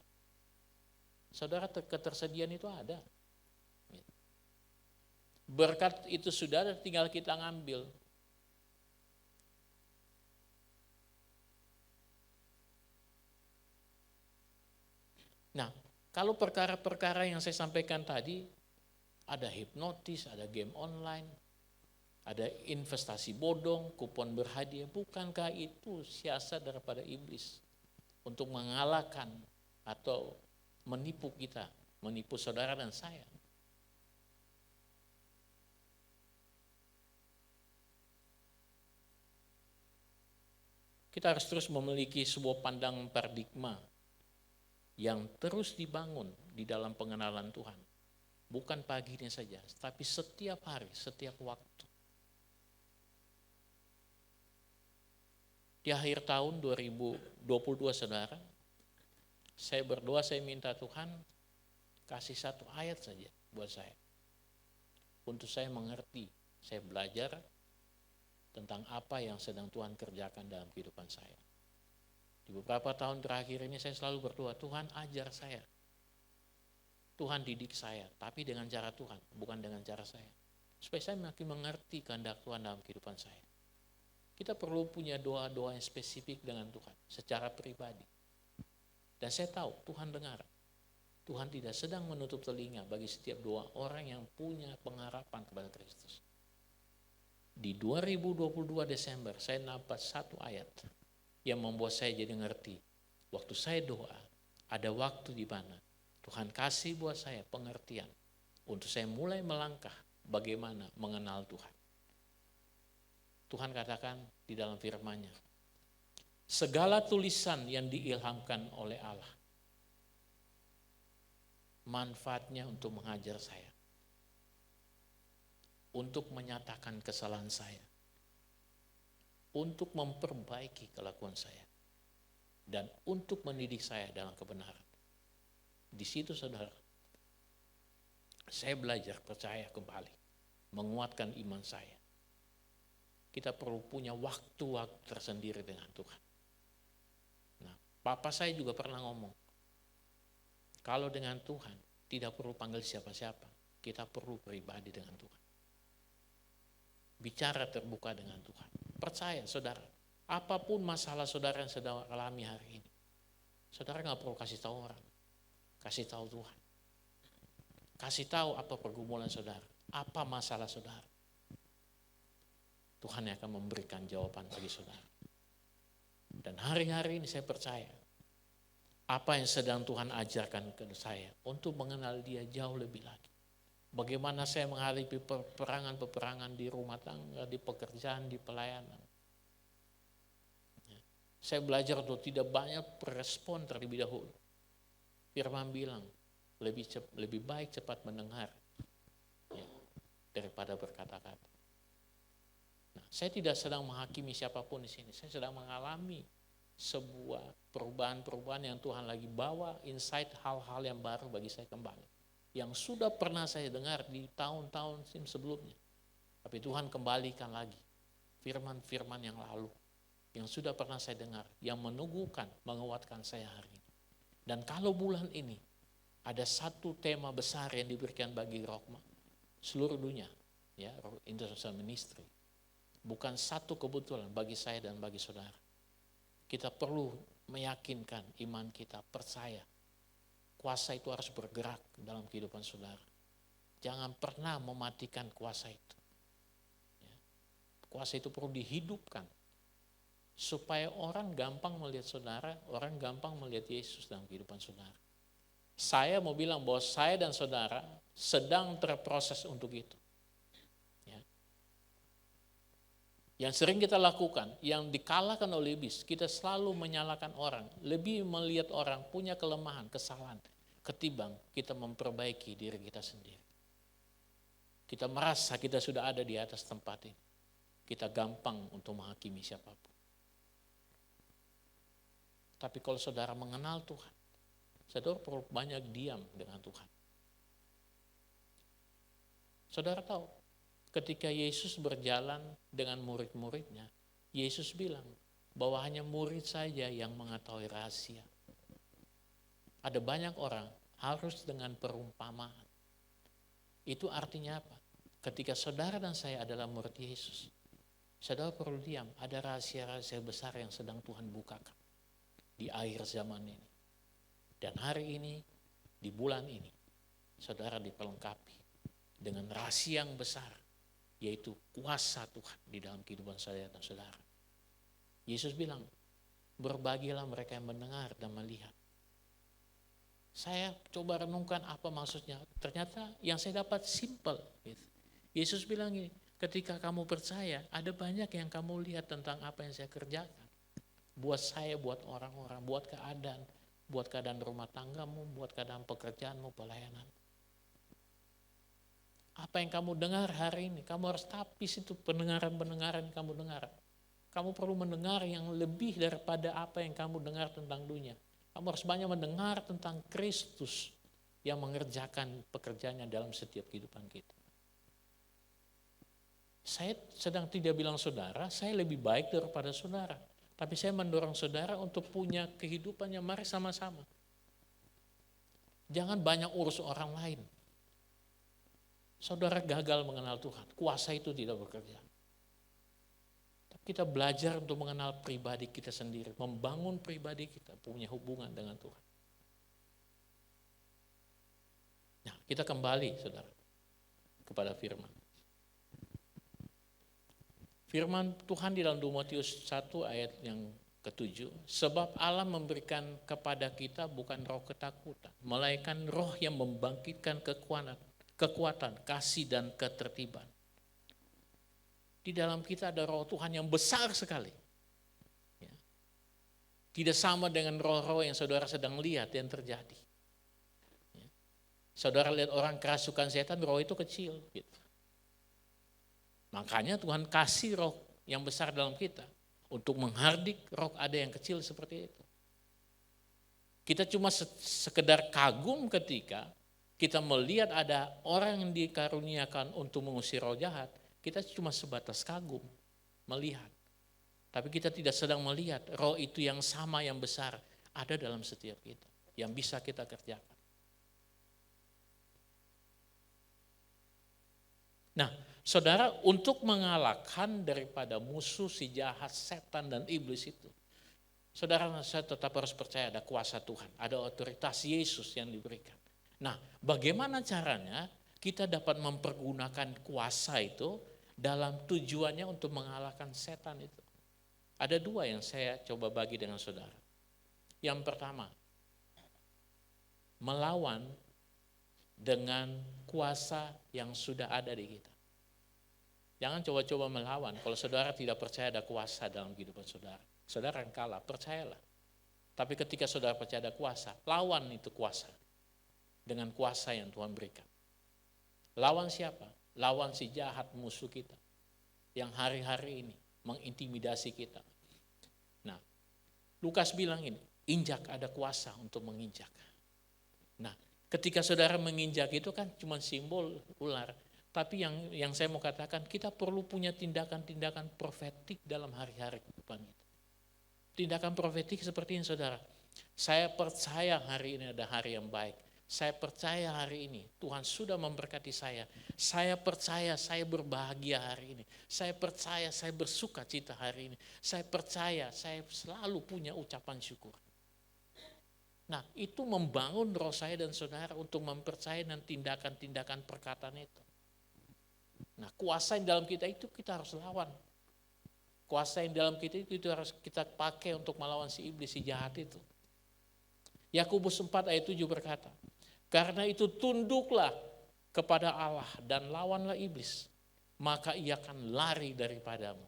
Speaker 5: saudara ketersediaan itu ada. Berkat itu sudah ada, tinggal kita ngambil. Nah, kalau perkara-perkara yang saya sampaikan tadi, ada hipnotis, ada game online, ada investasi bodong, kupon berhadiah, bukankah itu siasat daripada iblis untuk mengalahkan atau menipu kita, menipu saudara dan saya? Kita harus terus memiliki sebuah pandangan paradigma yang terus dibangun di dalam pengenalan Tuhan. Bukan pagi ini saja, tapi setiap hari, setiap waktu. Di akhir tahun 2022 saudara, saya berdoa, saya minta Tuhan kasih satu ayat saja buat saya. Untuk saya mengerti, saya belajar tentang apa yang sedang Tuhan kerjakan dalam kehidupan saya. Di beberapa tahun terakhir ini saya selalu berdoa, Tuhan ajar saya. Tuhan didik saya, tapi dengan cara Tuhan, bukan dengan cara saya. Supaya saya makin mengerti kehendak Tuhan dalam kehidupan saya. Kita perlu punya doa-doa yang spesifik dengan Tuhan, secara pribadi. Dan saya tahu Tuhan dengar. Tuhan tidak sedang menutup telinga bagi setiap doa orang yang punya pengharapan kepada Kristus. Di 2022 Desember, saya dapat satu ayat yang membuat saya jadi ngerti. Waktu saya doa, ada waktu di mana Tuhan kasih buat saya pengertian untuk saya mulai melangkah bagaimana mengenal Tuhan. Tuhan katakan di dalam firman-Nya, segala tulisan yang diilhamkan oleh Allah, manfaatnya untuk mengajar saya, untuk menyatakan kesalahan saya, untuk memperbaiki kelakuan saya, dan untuk mendidik saya dalam kebenaran. Di situ saudara, saya belajar percaya kembali, menguatkan iman saya. Kita perlu punya waktu-waktu tersendiri dengan Tuhan. Nah, Papa saya juga pernah ngomong, kalau dengan Tuhan tidak perlu panggil siapa-siapa, kita perlu pribadi dengan Tuhan. Bicara terbuka dengan Tuhan. Percaya saudara, apapun masalah saudara yang sedang alami hari ini, saudara nggak perlu kasih tahu orang, kasih tahu Tuhan. Kasih tahu apa pergumulan saudara, apa masalah saudara. Tuhan yang akan memberikan jawaban bagi saudara. Dan hari-hari ini saya percaya, apa yang sedang Tuhan ajarkan ke saya untuk mengenal Dia jauh lebih lagi. Bagaimana saya menghadapi peperangan-peperangan di rumah tangga, di pekerjaan, di pelayanan. Saya belajar untuk tidak banyak berespon terlebih dahulu. Firman bilang, lebih baik cepat mendengar daripada berkata-kata. Nah, saya tidak sedang menghakimi siapapun di sini. Saya sedang mengalami sebuah perubahan-perubahan yang Tuhan lagi bawa, insight hal-hal yang baru bagi saya kembali. Yang sudah pernah saya dengar di tahun-tahun sebelumnya. Tapi Tuhan kembalikan lagi firman-firman yang lalu. yang sudah pernah saya dengar, yang meneguhkan, menguatkan saya hari ini. Dan kalau bulan ini ada satu tema besar yang diberikan bagi Rohma, seluruh dunia, ya, International Ministry, bukan satu kebetulan bagi saya dan bagi saudara. Kita perlu meyakinkan iman kita, percaya kuasa itu harus bergerak dalam kehidupan saudara. Jangan pernah mematikan kuasa itu. Ya. Kuasa itu perlu dihidupkan supaya orang gampang melihat saudara, orang gampang melihat Yesus dalam kehidupan saudara. Saya mau bilang bahwa saya dan saudara sedang terproses untuk itu. Ya. Yang sering kita lakukan, yang dikalahkan oleh iblis, kita selalu menyalahkan orang, lebih melihat orang punya kelemahan, kesalahan, ketimbang kita memperbaiki diri kita sendiri. Kita merasa kita sudah ada di atas tempat ini. Kita gampang untuk menghakimi siapapun. Tapi kalau saudara mengenal Tuhan, saudara perlu banyak diam dengan Tuhan. Saudara tahu, ketika Yesus berjalan dengan murid-muridnya, Yesus bilang bahwa hanya murid saja yang mengetahui rahasia. Ada banyak orang harus dengan perumpamaan. Itu artinya apa? Ketika saudara dan saya adalah murid Yesus, saudara perlu diam, ada rahasia-rahasia besar yang sedang Tuhan bukakan di akhir zaman ini. Dan hari ini, di bulan ini, saudara diperlengkapi dengan rahasia yang besar, yaitu kuasa Tuhan di dalam kehidupan saya dan saudara. Yesus bilang, berbagilah mereka yang mendengar dan melihat. Saya coba renungkan apa maksudnya. Ternyata yang saya dapat simple. Yesus bilang gini, ketika kamu percaya, ada banyak yang kamu lihat tentang apa yang saya kerjakan. Buat saya, buat orang-orang, buat keadaan rumah tanggamu, buat keadaan pekerjaanmu, pelayanan. Apa yang kamu dengar hari ini, kamu harus tapis itu pendengaran-pendengaran yang kamu dengar. Kamu perlu mendengar yang lebih daripada apa yang kamu dengar tentang dunia. Kamu harus banyak mendengar tentang Kristus yang mengerjakan pekerjaannya dalam setiap kehidupan kita. Saya sedang tidak bilang saudara, saya lebih baik daripada saudara. Tapi saya mendorong saudara untuk punya kehidupannya, mari sama-sama. Jangan banyak urus orang lain. Saudara gagal mengenal Tuhan, kuasa itu tidak bekerja. Kita belajar untuk mengenal pribadi kita sendiri, membangun pribadi kita, punya hubungan dengan Tuhan. Nah, kita kembali, saudara, kepada firman. Firman Tuhan di dalam 2 Timotius 1 ayat yang ke-7, sebab Allah memberikan kepada kita bukan roh ketakutan, melainkan roh yang membangkitkan kekuatan, kasih dan ketertiban. Di dalam kita ada roh Tuhan yang besar sekali. Ya. Tidak sama dengan roh-roh yang saudara sedang lihat yang terjadi. Ya. Saudara lihat orang kerasukan setan, roh itu kecil. Gitu. Makanya Tuhan kasih roh yang besar dalam kita untuk menghardik roh ada yang kecil seperti itu. Kita cuma sekedar kagum ketika kita melihat ada orang yang dikaruniakan untuk mengusir roh jahat. Kita cuma sebatas kagum, melihat. Tapi kita tidak sedang melihat roh itu yang sama, yang besar, ada dalam setiap kita, yang bisa kita kerjakan. Nah, saudara, untuk mengalahkan daripada musuh si jahat, setan dan iblis itu, saudara, saya tetap harus percaya ada kuasa Tuhan, ada otoritas Yesus yang diberikan. Nah, bagaimana caranya kita dapat mempergunakan kuasa itu dalam tujuannya untuk mengalahkan setan itu? Ada dua yang saya coba bagi dengan saudara. Yang pertama, melawan dengan kuasa yang sudah ada di kita. Jangan coba-coba melawan kalau saudara tidak percaya ada kuasa dalam kehidupan saudara. Saudara akan kalah, percayalah. Tapi ketika saudara percaya ada kuasa, lawan itu kuasa dengan kuasa yang Tuhan berikan. Lawan siapa? Lawan si jahat musuh kita yang hari-hari ini mengintimidasi kita. Nah, Lukas bilang ini, injak, ada kuasa untuk menginjak. Nah, ketika saudara menginjak itu kan cuma simbol ular. Tapi yang saya mau katakan, kita perlu punya tindakan-tindakan profetik dalam hari-hari kehidupan kita. Tindakan profetik seperti ini saudara. Saya percaya hari ini ada hari yang baik. Saya percaya hari ini Tuhan sudah memberkati saya. Saya percaya saya berbahagia hari ini. Saya percaya saya bersuka cita hari ini. Saya percaya saya selalu punya ucapan syukur. Nah, itu membangun roh saya dan saudara untuk mempercayai dan tindakan-tindakan perkataan itu. Nah, kuasa yang dalam kita itu kita harus lawan. Kuasa yang dalam kita itu harus kita pakai untuk melawan si iblis, si jahat itu. Yakobus 4 ayat 7 berkata, karena itu tunduklah kepada Allah dan lawanlah iblis, maka ia akan lari daripadamu.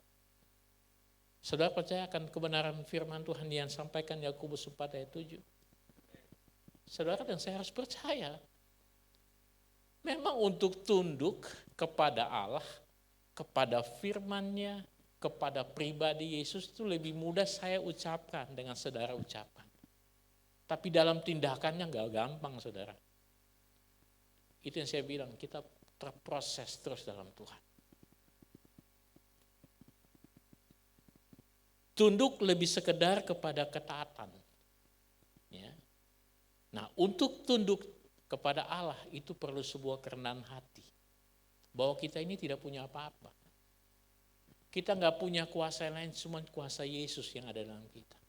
Speaker 5: Saudara percaya akan kebenaran firman Tuhan yang sampaikan Yakobus 4 ayat 7? Saudara dan saya harus percaya. Memang untuk tunduk kepada Allah, kepada firman-Nya, kepada pribadi Yesus itu lebih mudah saya ucapkan dengan saudara ucapan. Tapi dalam tindakannya enggak gampang saudara. Itu yang saya bilang, kita terproses terus dalam Tuhan. Tunduk lebih sekedar kepada ketaatan. Ya. Nah, untuk tunduk kepada Allah itu perlu sebuah kerendahan hati. Bahwa kita ini tidak punya apa-apa. Kita nggak punya kuasa lain, cuma kuasa Yesus yang ada dalam kita.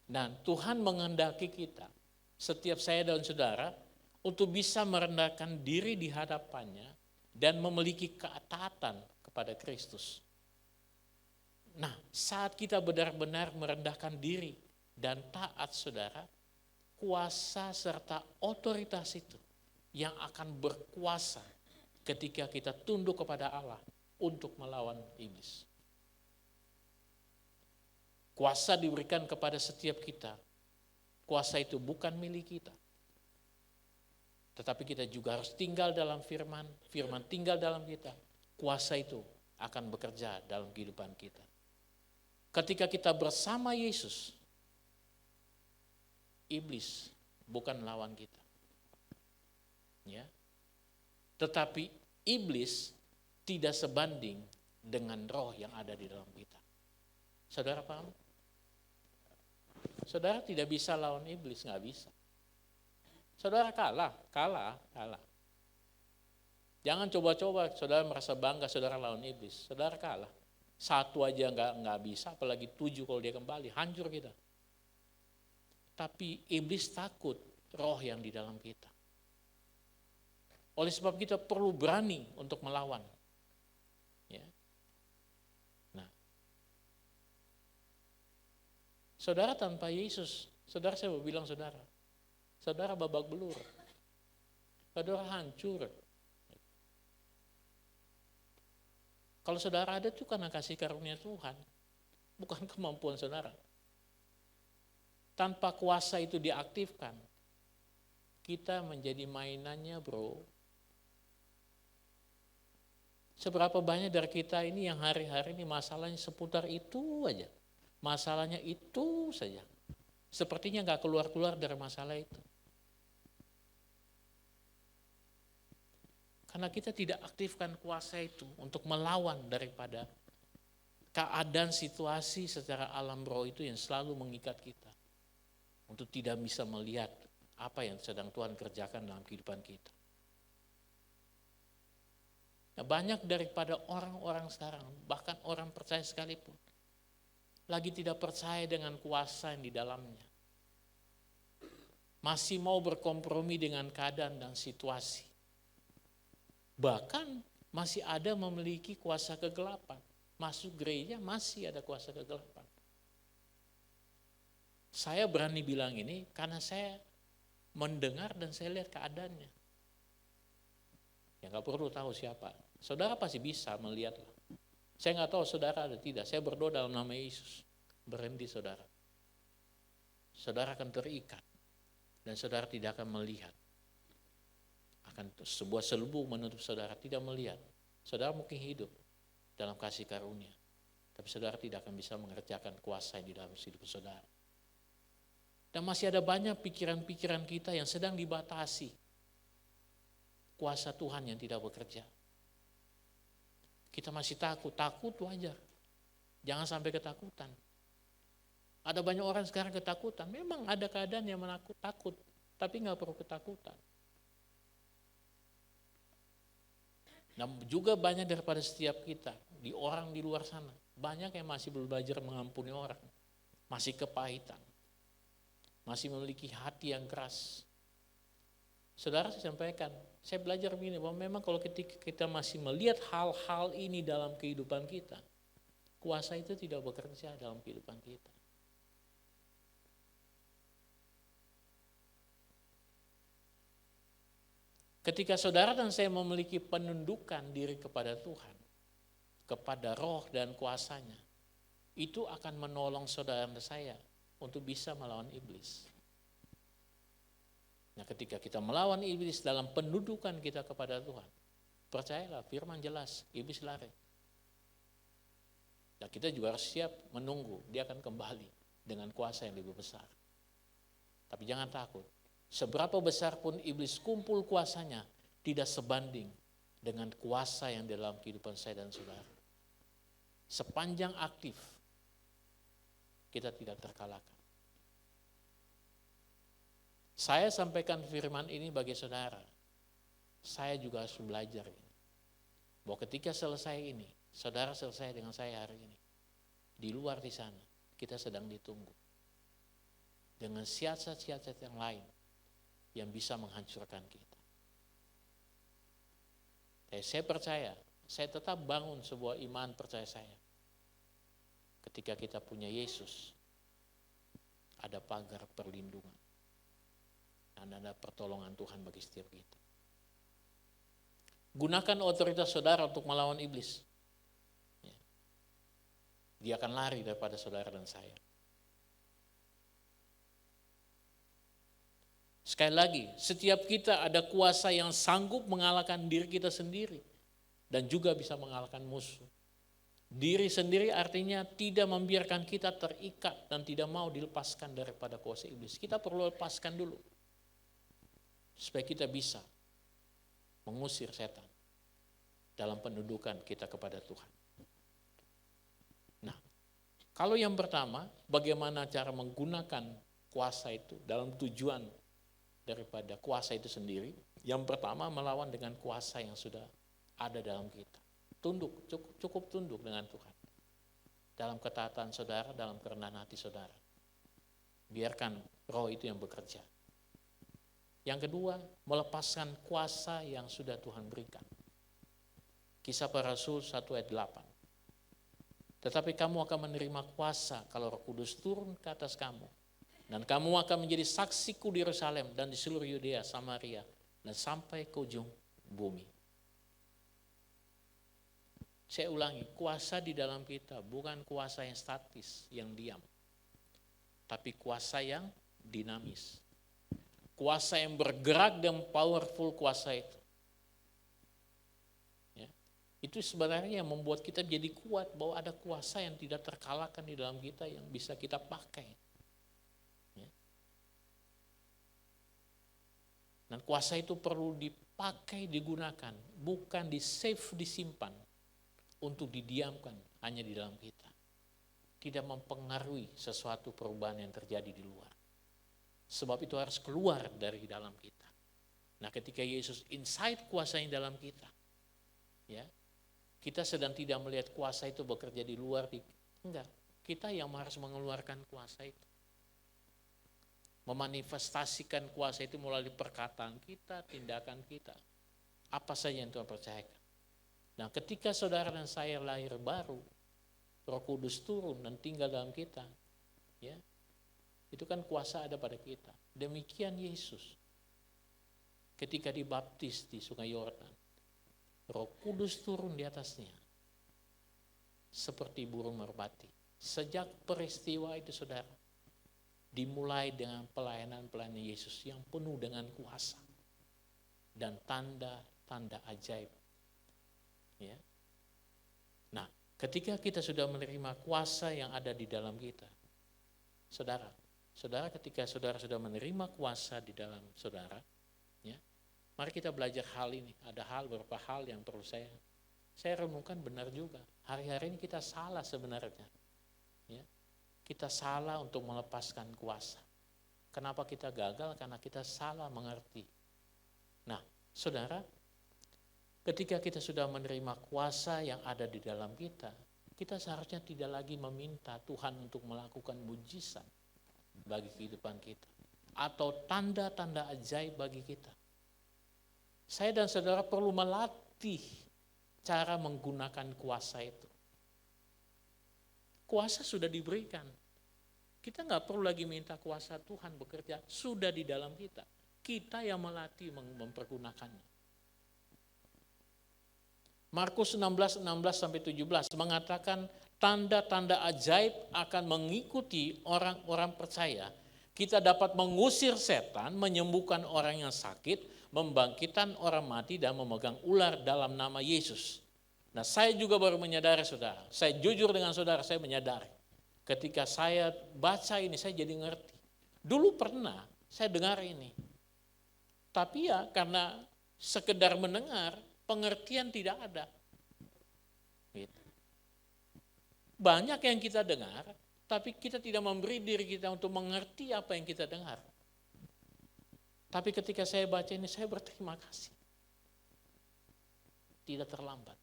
Speaker 5: Dan Tuhan menghendaki kita, setiap saya dan saudara, untuk bisa merendahkan diri di hadapannya dan memiliki ketaatan kepada Kristus. Nah, saat kita benar-benar merendahkan diri dan taat saudara, kuasa serta otoritas itu yang akan berkuasa ketika kita tunduk kepada Allah untuk melawan iblis. Kuasa diberikan kepada setiap kita. Kuasa itu bukan milik kita. Tetapi kita juga harus tinggal dalam firman, firman tinggal dalam kita. Kuasa itu akan bekerja dalam kehidupan kita. Ketika kita bersama Yesus, iblis bukan lawan kita. Ya. Tetapi iblis tidak sebanding dengan roh yang ada di dalam kita. Saudara paham? Saudara tidak bisa lawan iblis, nggak bisa. Saudara kalah. Jangan coba-coba saudara merasa bangga saudara lawan iblis. Saudara kalah. Satu aja nggak bisa, apalagi 7 kalau dia kembali, hancur kita. Tapi iblis takut roh yang di dalam kita. Oleh sebab kita perlu berani untuk melawan. Ya. Nah, saudara tanpa Yesus, saudara saya mau bilang saudara babak belur, saudara hancur. Kalau saudara ada itu karena kasih karunia Tuhan, bukan kemampuan saudara. Tanpa kuasa itu diaktifkan, kita menjadi mainannya bro. Seberapa banyak dari kita ini yang hari-hari ini masalahnya seputar itu aja. Masalahnya itu saja. Sepertinya gak keluar-keluar dari masalah itu. Karena kita tidak aktifkan kuasa itu untuk melawan daripada keadaan situasi secara alam roh itu yang selalu mengikat kita. Untuk tidak bisa melihat apa yang sedang Tuhan kerjakan dalam kehidupan kita. Nah, banyak daripada orang-orang sekarang, bahkan orang percaya sekalipun, lagi tidak percaya dengan kuasa yang di dalamnya. Masih mau berkompromi dengan keadaan dan situasi. Bahkan masih ada memiliki kuasa kegelapan. Masuk gereja masih ada kuasa kegelapan. Saya berani bilang ini karena saya mendengar dan saya lihat keadaannya. Ya gak perlu tahu siapa. Saudara pasti bisa melihat. Saya gak tahu saudara ada tidak. Saya berdoa dalam nama Yesus. Berhenti saudara. Saudara akan terikat. Dan saudara tidak akan melihat. Akan sebuah selubung menutup saudara. Tidak melihat. Saudara mungkin hidup dalam kasih karunia. Tapi saudara tidak akan bisa mengerjakan kuasa yang di dalam hidup saudara. Dan masih ada banyak pikiran-pikiran kita yang sedang dibatasi. Kuasa Tuhan yang tidak bekerja. Kita masih takut wajar. Jangan sampai ketakutan. Ada banyak orang sekarang ketakutan. Memang ada keadaan yang takut, tapi nggak perlu ketakutan. Nah, juga banyak daripada setiap kita, di orang di luar sana, banyak yang masih belajar mengampuni orang, masih kepahitan, masih memiliki hati yang keras. Saudara, saya sampaikan, saya belajar begini, bahwa memang kalau ketika kita masih melihat hal-hal ini dalam kehidupan kita, kuasa itu tidak bekerja dalam kehidupan kita. Ketika saudara dan saya memiliki penundukan diri kepada Tuhan, kepada roh dan kuasanya, itu akan menolong saudara dan saya untuk bisa melawan iblis. Nah, ketika kita melawan iblis dalam pendudukan kita kepada Tuhan, percayalah, firman jelas, iblis lari. Nah, kita juga harus siap menunggu, dia akan kembali dengan kuasa yang lebih besar. Tapi jangan takut. Seberapa besar pun iblis kumpul kuasanya, tidak sebanding dengan kuasa yang dalam kehidupan saya dan saudara. Sepanjang aktif, kita tidak terkalahkan. Saya sampaikan firman ini bagi saudara. Saya juga harus belajar ini. Bahwa ketika selesai ini, saudara selesai dengan saya hari ini. Di luar di sana, kita sedang ditunggu. Dengan siasat-siasat yang lain yang bisa menghancurkan kita. Saya percaya, saya tetap bangun sebuah iman percaya saya. Ketika kita punya Yesus, ada pagar perlindungan. Dan ada pertolongan Tuhan bagi setiap kita. Gunakan otoritas saudara untuk melawan iblis. Dia akan lari daripada saudara dan saya. Sekali lagi, setiap kita ada kuasa yang sanggup mengalahkan diri kita sendiri dan juga bisa mengalahkan musuh. Diri sendiri artinya tidak membiarkan kita terikat dan tidak mau dilepaskan daripada kuasa iblis. Kita perlu lepaskan dulu supaya kita bisa mengusir setan dalam pendudukan kita kepada Tuhan. Nah, kalau yang pertama, bagaimana cara menggunakan kuasa itu dalam tujuan daripada kuasa itu sendiri. Yang pertama, melawan dengan kuasa yang sudah ada dalam kita. Tunduk, cukup tunduk dengan Tuhan. Dalam ketaatan saudara, dalam kerendahan hati saudara. Biarkan roh itu yang bekerja. Yang kedua, melepaskan kuasa yang sudah Tuhan berikan. Kisah Para Rasul 1 ayat 8. Tetapi kamu akan menerima kuasa kalau Roh Kudus turun ke atas kamu. Dan kamu akan menjadi saksiku di Yerusalem dan di seluruh Yudea, Samaria, dan sampai ke ujung bumi. Saya ulangi, kuasa di dalam kita bukan kuasa yang statis, yang diam. Tapi kuasa yang dinamis. Kuasa yang bergerak dan powerful kuasa itu. Ya. Itu sebenarnya yang membuat kita menjadi kuat, bahwa ada kuasa yang tidak terkalahkan di dalam kita yang bisa kita pakai. Dan kuasa itu perlu dipakai, digunakan, bukan di-save, disimpan, untuk didiamkan hanya di dalam kita. Tidak mempengaruhi sesuatu perubahan yang terjadi di luar. Sebab itu harus keluar dari dalam kita. Nah, ketika Yesus inside kuasanya dalam kita, ya, kita sedang tidak melihat kuasa itu bekerja di luar, enggak. Kita yang harus mengeluarkan kuasa itu. Memanifestasikan kuasa itu melalui perkataan kita, tindakan kita. Apa saja yang Tuhan percayakan. Nah, ketika saudara dan saya lahir baru, Roh Kudus turun dan tinggal dalam kita, ya, itu kan kuasa ada pada kita. Demikian Yesus, ketika dibaptis di Sungai Yordan, Roh Kudus turun di atasnya, seperti burung merpati. Sejak peristiwa itu, saudara, dimulai dengan pelayanan Yesus yang penuh dengan kuasa dan tanda-tanda ajaib. Ya. Nah, ketika kita sudah menerima kuasa yang ada di dalam kita, saudara, ketika saudara sudah menerima kuasa di dalam saudara, ya, mari kita belajar hal ini. Ada beberapa hal yang perlu saya Saya renungkan benar juga. Hari-hari ini kita salah sebenarnya. Ya. Kita salah untuk melepaskan kuasa. Kenapa kita gagal? Karena kita salah mengerti. Nah, saudara, ketika kita sudah menerima kuasa yang ada di dalam kita, kita seharusnya tidak lagi meminta Tuhan untuk melakukan mujizat bagi kehidupan kita. Atau tanda-tanda ajaib bagi kita. Saya dan saudara perlu melatih cara menggunakan kuasa itu. Kuasa sudah diberikan. Kita nggak perlu lagi minta kuasa Tuhan bekerja, sudah di dalam kita. Kita yang melatih mempergunakannya. Markus 16:16-17 mengatakan tanda-tanda ajaib akan mengikuti orang-orang percaya. Kita dapat mengusir setan, menyembuhkan orang yang sakit, membangkitkan orang mati dan memegang ular dalam nama Yesus. Nah, saya juga baru menyadari saudara, saya jujur dengan saudara, saya menyadari. Ketika saya baca ini saya jadi ngerti. Dulu pernah saya dengar ini. Tapi ya karena sekedar mendengar, pengertian tidak ada. Gitu. Banyak yang kita dengar, tapi kita tidak memberi diri kita untuk mengerti apa yang kita dengar. Tapi ketika saya baca ini, saya berterima kasih. Tidak terlambat.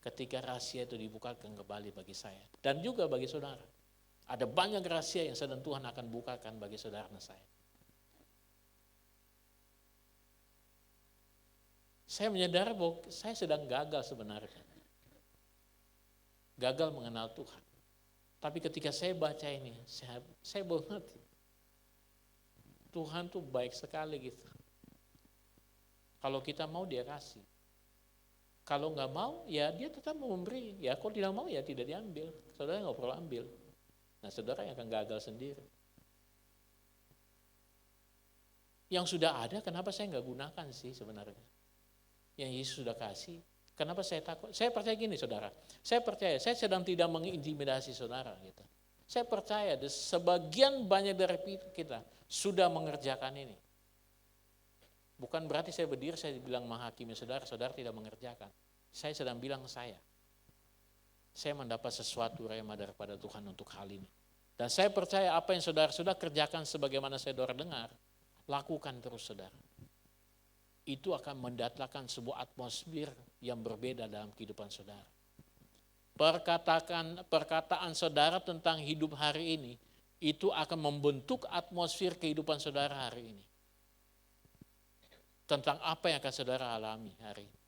Speaker 5: Ketika rahasia itu dibukakan kembali bagi saya. Dan juga bagi saudara. Ada banyak rahasia yang sedang Tuhan akan bukakan bagi saudara dan saya. Saya menyadari bahwa saya sedang gagal sebenarnya. Gagal mengenal Tuhan. Tapi ketika saya baca ini, saya baru ngerti. Tuhan tuh baik sekali gitu. Kalau kita mau dia kasih. Kalau nggak mau, ya dia tetap mau memberi. Ya kalau tidak mau, ya tidak diambil. Saudara nggak perlu ambil. Nah saudara yang akan gagal sendiri. Yang sudah ada, kenapa saya nggak gunakan sih sebenarnya? Yang Yesus sudah kasih. Kenapa saya takut? Saya percaya gini saudara. Saya percaya, saya sedang tidak mengintimidasi saudara. Gitu. Saya percaya sebagian banyak dari kita sudah mengerjakan ini. Bukan berarti saya berdiri, saya bilang menghakimi saudara, saudara tidak mengerjakan. Saya sedang bilang saya mendapat sesuatu rema daripada Tuhan untuk hal ini. Dan saya percaya apa yang saudara sudah kerjakan sebagaimana saya dengar, lakukan terus saudara. Itu akan mendatangkan sebuah atmosfer yang berbeda dalam kehidupan saudara. Perkataan saudara tentang hidup hari ini, itu akan membentuk atmosfer kehidupan saudara hari ini. Tentang apa yang akan saudara alami hari ini.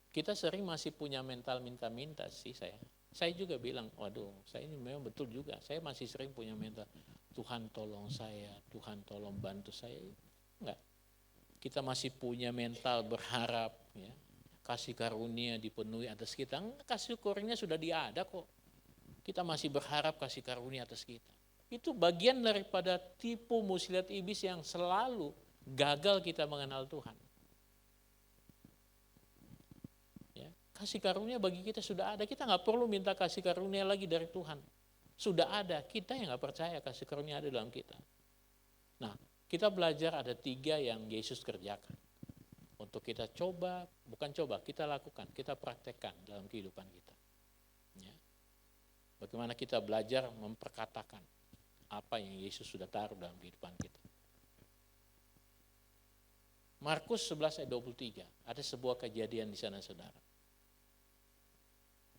Speaker 5: Kita sering masih punya mental minta-minta sih saya. Saya juga bilang, waduh, saya ini memang betul juga. Saya masih sering punya mental, Tuhan tolong saya, Tuhan tolong bantu saya. Enggak. Kita masih punya mental berharap, ya, kasih karunia dipenuhi atas kita. Kasih karunia sudah ada kok. Kita masih berharap kasih karunia atas kita. Itu bagian daripada tipu muslihat iblis yang selalu gagal kita mengenal Tuhan. Ya, kasih karunia bagi kita sudah ada. Kita nggak perlu minta kasih karunia lagi dari Tuhan. Sudah ada. Kita yang nggak percaya kasih karunia ada dalam kita. Nah, kita belajar ada 3 yang Yesus kerjakan. Untuk kita kita lakukan, kita praktekkan dalam kehidupan kita. Ya. Bagaimana kita belajar memperkatakan apa yang Yesus sudah taruh dalam kehidupan kita. Markus 11 ayat 23, ada sebuah kejadian di sana saudara.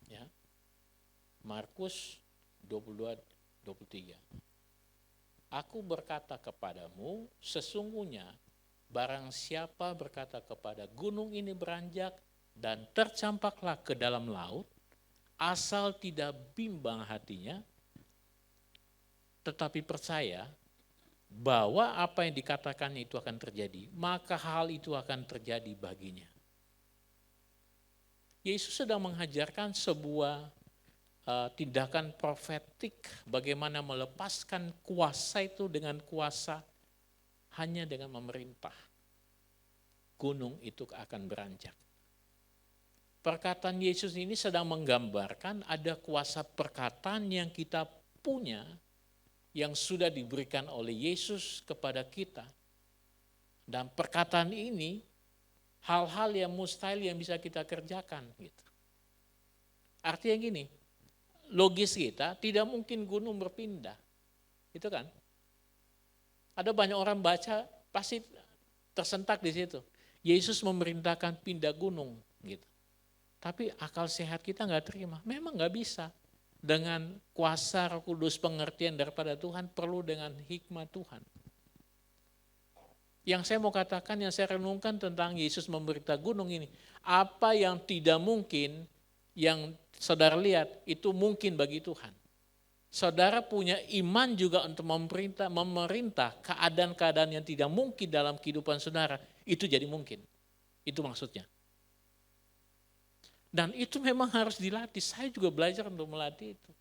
Speaker 5: Ya. Markus 22-23. Aku berkata kepadamu, sesungguhnya barang siapa berkata kepada gunung ini beranjak dan tercampaklah ke dalam laut, asal tidak bimbang hatinya, tetapi percaya bahwa apa yang dikatakan itu akan terjadi, maka hal itu akan terjadi baginya. Yesus sedang mengajarkan sebuah tindakan profetik, bagaimana melepaskan kuasa itu dengan kuasa hanya dengan memerintah. Gunung itu akan beranjak. Perkataan Yesus ini sedang menggambarkan ada kuasa perkataan yang kita punya yang sudah diberikan oleh Yesus kepada kita. Dan perkataan ini hal-hal yang mustahil yang bisa kita kerjakan gitu. Artinya gini, logis kita tidak mungkin gunung berpindah. Itu kan? Ada banyak orang baca pasti tersentak di situ. Yesus memerintahkan pindah gunung gitu. Tapi akal sehat kita nggak terima. Memang nggak bisa. Dengan kuasa Roh Kudus, pengertian daripada Tuhan, perlu dengan hikmat Tuhan. Yang saya mau katakan, yang saya renungkan tentang Yesus memerintah gunung ini, apa yang tidak mungkin, yang saudara lihat, itu mungkin bagi Tuhan. Saudara punya iman juga untuk memerintah keadaan-keadaan yang tidak mungkin dalam kehidupan saudara, itu jadi mungkin. Itu maksudnya. Dan itu memang harus dilatih. Saya juga belajar untuk melatih itu.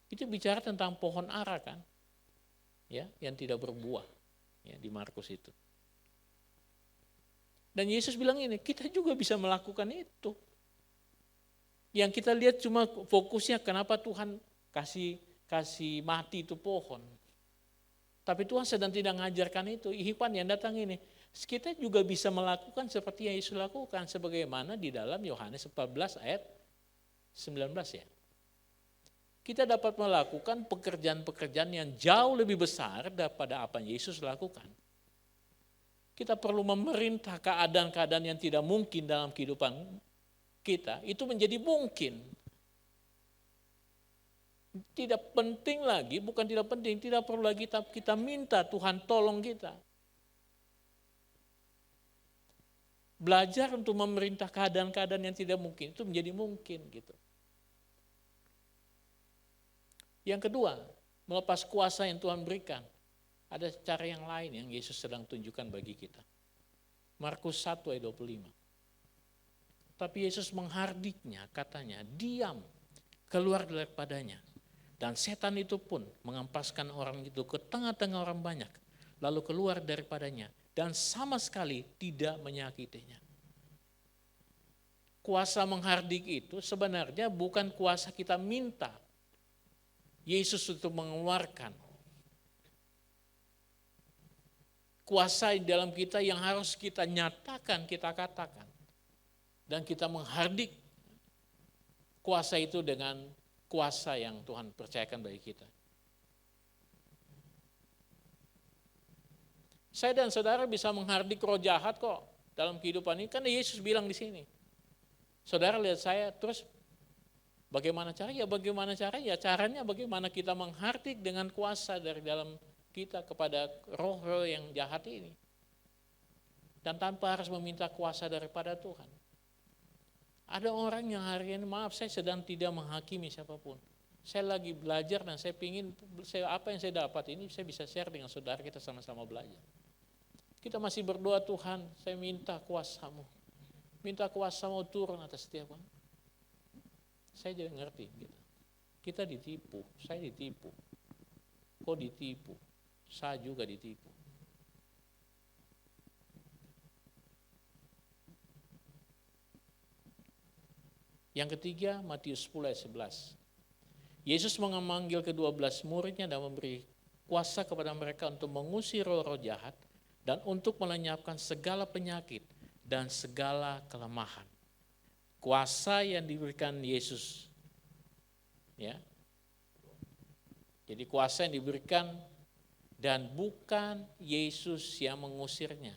Speaker 5: Itu bicara tentang pohon ara kan, ya, yang tidak berbuah, ya, di Markus itu. Dan Yesus bilang ini, kita juga bisa melakukan itu. Yang kita lihat cuma fokusnya kenapa Tuhan kasih mati itu pohon. Tapi Tuhan sedang tidak mengajarkan itu. Ihipan yang datang ini, kita juga bisa melakukan seperti yang Yesus lakukan, sebagaimana di dalam Yohanes 14 ayat 19 ya. Kita dapat melakukan pekerjaan-pekerjaan yang jauh lebih besar daripada apa yang Yesus lakukan. Kita perlu memerintah keadaan-keadaan yang tidak mungkin dalam kehidupan kita, itu menjadi mungkin. Tidak penting lagi, bukan tidak penting, tidak perlu lagi kita minta Tuhan tolong kita. Belajar untuk memerintah keadaan-keadaan yang tidak mungkin, itu menjadi mungkin gitu. Yang kedua, melepas kuasa yang Tuhan berikan. Ada cara yang lain yang Yesus sedang tunjukkan bagi kita. Markus 1 ayat 25. Tapi Yesus menghardiknya, katanya, diam, keluar daripadanya. Dan setan itu pun mengampaskan orang itu ke tengah-tengah orang banyak, lalu keluar daripadanya, dan sama sekali tidak menyakitinya. Kuasa menghardik itu sebenarnya bukan kuasa kita minta Yesus untuk mengeluarkan. Kuasa di dalam kita yang harus kita nyatakan, kita katakan. Dan kita menghardik kuasa itu dengan kuasa yang Tuhan percayakan bagi kita. Saya dan saudara bisa menghardik roh jahat kok dalam kehidupan ini, karena Yesus bilang di sini. Saudara lihat saya, terus bagaimana caranya? Bagaimana caranya? Caranya bagaimana kita menghardik dengan kuasa dari dalam kita kepada roh-roh yang jahat ini. Dan tanpa harus meminta kuasa daripada Tuhan. Ada orang yang hari ini, maaf saya sedang tidak menghakimi siapapun. Saya lagi belajar dan saya ingin, apa yang saya dapat ini saya bisa share dengan saudara, kita sama-sama belajar. Kita masih berdoa, Tuhan saya minta kuasa-Mu. Minta kuasa-Mu turun atas setiap orang. Saya jadi ngerti gitu. Kita ditipu, saya ditipu. Kok ditipu? Saya juga ditipu. Yang ketiga, Matius 10 ayat 11. Yesus memanggil ke-12 muridnya dan memberi kuasa kepada mereka untuk mengusir roh-roh jahat dan untuk melenyapkan segala penyakit dan segala kelemahan. Kuasa yang diberikan Yesus. Ya. Jadi kuasa yang diberikan dan bukan Yesus yang mengusirnya.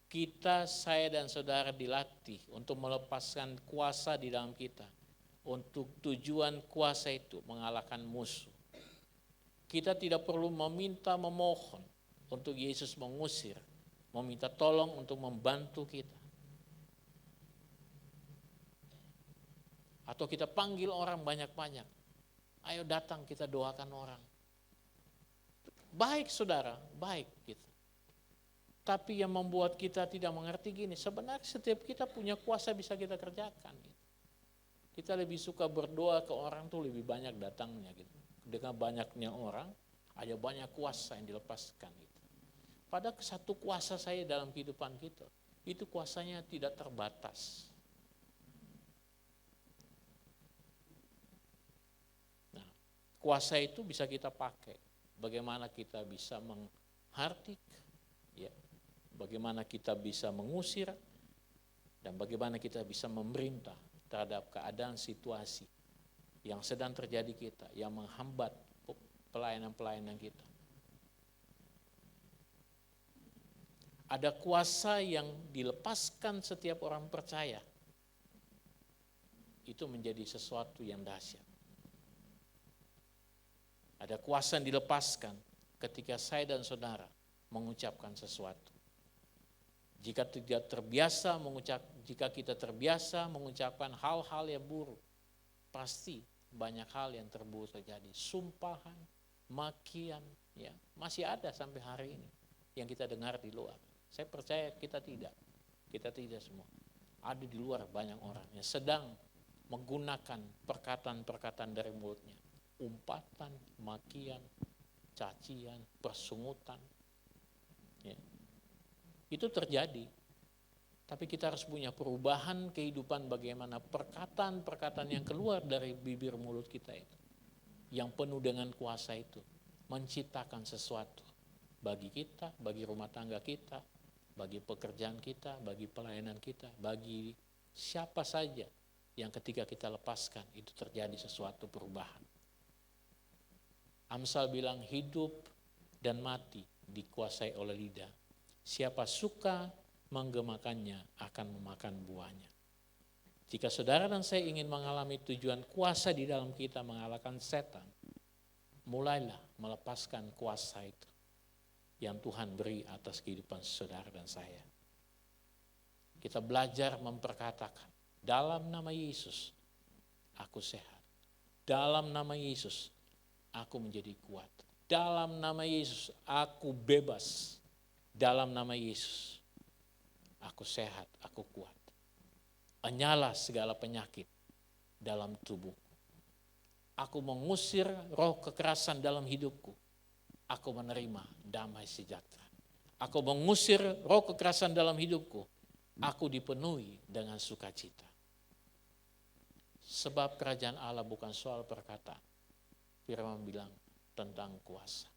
Speaker 5: Kita, saya dan saudara dilatih untuk melepaskan kuasa di dalam kita. Untuk tujuan kuasa itu mengalahkan musuh. Kita tidak perlu meminta, memohon untuk Yesus mengusir. Meminta tolong untuk membantu kita. Atau kita panggil orang banyak-banyak. Ayo datang kita doakan orang. Baik saudara, baik gitu. Tapi yang membuat kita tidak mengerti gini, sebenarnya setiap kita punya kuasa bisa kita kerjakan. Gitu. Kita lebih suka berdoa ke orang tuh lebih banyak datangnya gitu. Dengan banyaknya orang, ada banyak kuasa yang dilepaskan gitu. Padahal satu kuasa saya dalam kehidupan kita, itu kuasanya tidak terbatas. kuasa itu bisa kita pakai. Bagaimana kita bisa menghardik, ya, bagaimana kita bisa mengusir, dan bagaimana kita bisa memerintah terhadap keadaan situasi yang sedang terjadi kita, yang menghambat pelayanan-pelayanan kita. Ada kuasa yang dilepaskan setiap orang percaya. Itu menjadi sesuatu yang dahsyat. Ada kuasa yang dilepaskan ketika saya dan saudara mengucapkan sesuatu. Jika kita terbiasa mengucapkan hal-hal yang buruk, pasti banyak hal yang terburuk terjadi. Sumpahan, makian, ya, masih ada sampai hari ini yang kita dengar di luar. Saya percaya kita tidak semua. Ada di luar banyak orang yang sedang menggunakan perkataan-perkataan dari mulutnya. Umpatan, makian, cacian, persungutan. Ya. Itu terjadi. Tapi kita harus punya perubahan kehidupan bagaimana perkataan-perkataan yang keluar dari bibir mulut kita itu. Yang penuh dengan kuasa itu. Menciptakan sesuatu. Bagi kita, bagi rumah tangga kita, bagi pekerjaan kita, bagi pelayanan kita, bagi siapa saja yang ketika kita lepaskan itu terjadi sesuatu perubahan. Amsal bilang hidup dan mati dikuasai oleh lidah. Siapa suka menggemakannya akan memakan buahnya. Jika saudara dan saya ingin mengalami tujuan kuasa di dalam kita mengalahkan setan, mulailah melepaskan kuasa itu yang Tuhan beri atas kehidupan saudara dan saya. Kita belajar memperkatakan, dalam nama Yesus, aku sehat. Dalam nama Yesus, aku menjadi kuat. Dalam nama Yesus, aku bebas. Dalam nama Yesus, aku sehat, aku kuat. Enyalah segala penyakit dalam tubuh. Aku mengusir roh kekerasan dalam hidupku. Aku menerima damai sejahtera. Aku mengusir roh kekerasan dalam hidupku. Aku dipenuhi dengan sukacita. Sebab kerajaan Allah bukan soal perkataan. Firman bilang tentang kuasa.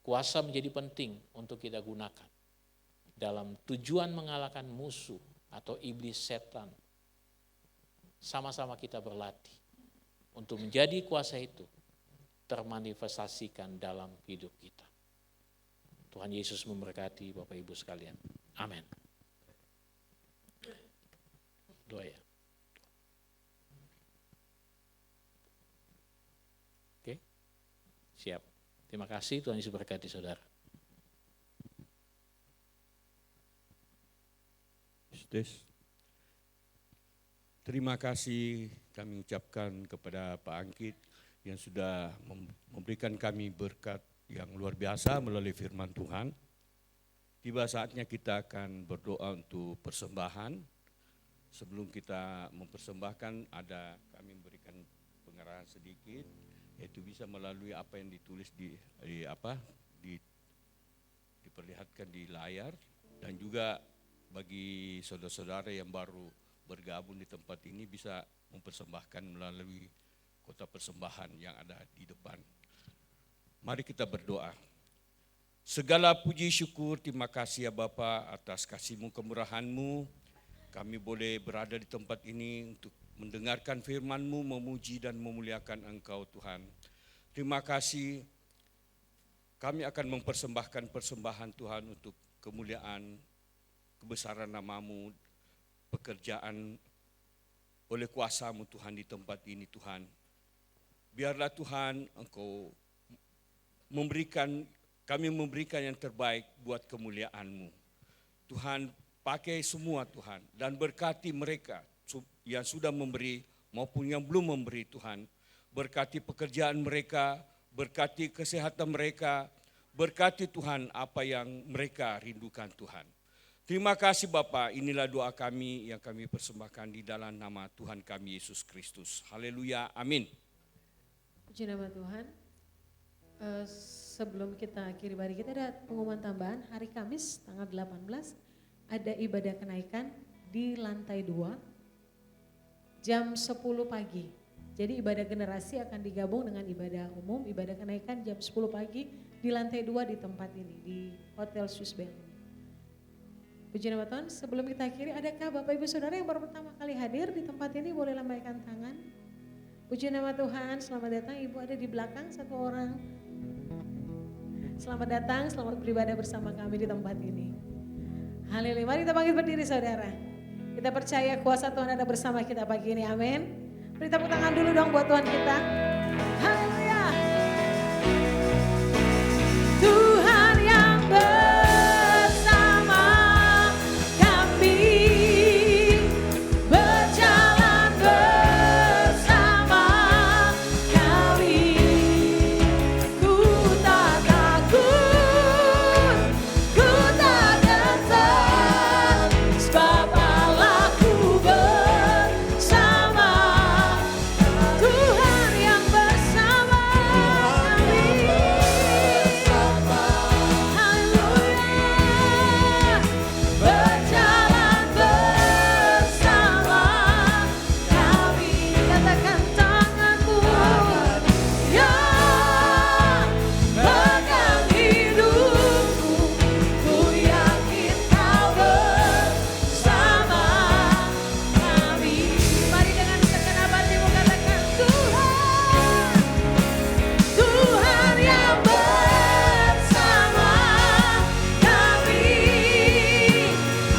Speaker 5: Kuasa menjadi penting untuk kita gunakan dalam tujuan mengalahkan musuh atau iblis setan. Sama-sama kita berlatih untuk menjadi kuasa itu termanifestasikan dalam hidup kita. Tuhan Yesus memberkati Bapak Ibu sekalian. Amin. Doa ya. Oke, siap. Terima kasih, Tuhan Yesus berkati saudara.
Speaker 6: Terima kasih kami ucapkan kepada Pak Angkit yang sudah memberikan kami berkat yang luar biasa melalui firman Tuhan. Tiba saatnya kita akan berdoa untuk persembahan. Sebelum kita mempersembahkan, kami memberikan pengarahan sedikit, yaitu bisa melalui apa yang ditulis diperlihatkan di layar, dan juga bagi saudara-saudara yang baru bergabung di tempat ini bisa mempersembahkan melalui kotak persembahan yang ada di depan. Mari kita berdoa. Segala puji syukur, terima kasih ya Bapa atas kasih-Mu, kemurahan-Mu. Kami boleh berada di tempat ini untuk mendengarkan firman-Mu, memuji dan memuliakan Engkau Tuhan. Terima kasih, kami akan mempersembahkan persembahan Tuhan untuk kemuliaan, kebesaran nama-Mu, pekerjaan oleh kuasa-Mu Tuhan di tempat ini Tuhan. Biarlah Tuhan Engkau kami memberikan yang terbaik buat kemuliaan-Mu. Tuhan, pakai semua Tuhan dan berkati mereka yang sudah memberi maupun yang belum memberi Tuhan. Berkati pekerjaan mereka, berkati kesehatan mereka, berkati Tuhan apa yang mereka rindukan Tuhan. Terima kasih Bapa, inilah doa kami yang kami persembahkan di dalam nama Tuhan kami Yesus Kristus. Haleluya, amin.
Speaker 3: Puji nama Tuhan. Sebelum kita akhiri hari kita ada pengumuman tambahan. Hari Kamis tanggal 18 ada ibadah kenaikan di lantai 2 jam 10 pagi. Jadi ibadah generasi akan digabung dengan ibadah umum, ibadah kenaikan jam 10 pagi di lantai 2 di tempat ini, di Hotel Swiss Bell ini. Puji nama Tuhan, sebelum kita akhiri, adakah Bapak Ibu Saudara yang baru pertama kali hadir di tempat ini, boleh lambaikan tangan. Puji nama Tuhan, selamat datang. Ibu ada di belakang satu orang. Selamat datang, selamat beribadah bersama kami di tempat ini. Haleluya, mari kita bangkit berdiri saudara. Kita percaya kuasa Tuhan ada bersama kita pagi ini, amin. Beri tepuk tangan dulu dong buat Tuhan kita. Haleluya. Tuhan yang bersama kami, berjalan bersama kami. Ku tak takut, ku tak gentar, sebab Allahku bersama. Tuhan yang bersama kami. Haleluya. Berjalan bersama kami. Katakan tanganmu yang pegang hidupku. Ku yakin kau bersama kami. Mari dengan segenap hatimu katakan Tuhan, Tuhan yang bersama kami,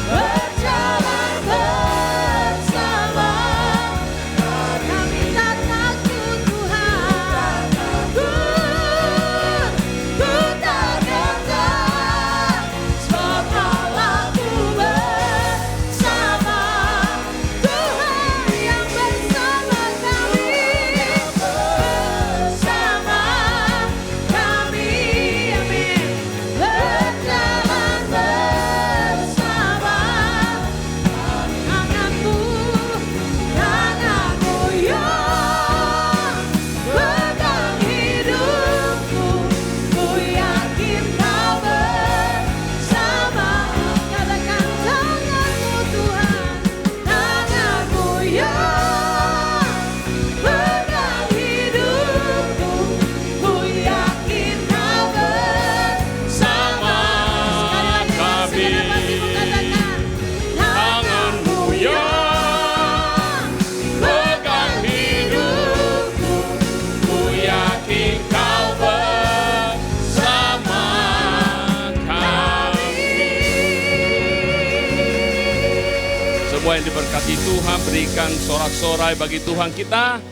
Speaker 3: berjalan bersama kami. Tak takut Tuhan, ku tak gentar, sebab Allahku bersama. Tuhan yang bersama kami, bersama kami, amin. Berjalan bersama, tanganmu yang pegang hidupku. Ku yakin kau bersama. Katakan tanganmu Tuhan, tanganmu yang pegang hidupku. Ku yakin kau bersama. Sekali lagi dengan segenap hatimu katakan tanganmu yang pegang hidupku.
Speaker 5: Ku yakin kau bersama kami. Semua yang diberkati Tuhan, berikan sorak-sorai bagi Tuhan kita.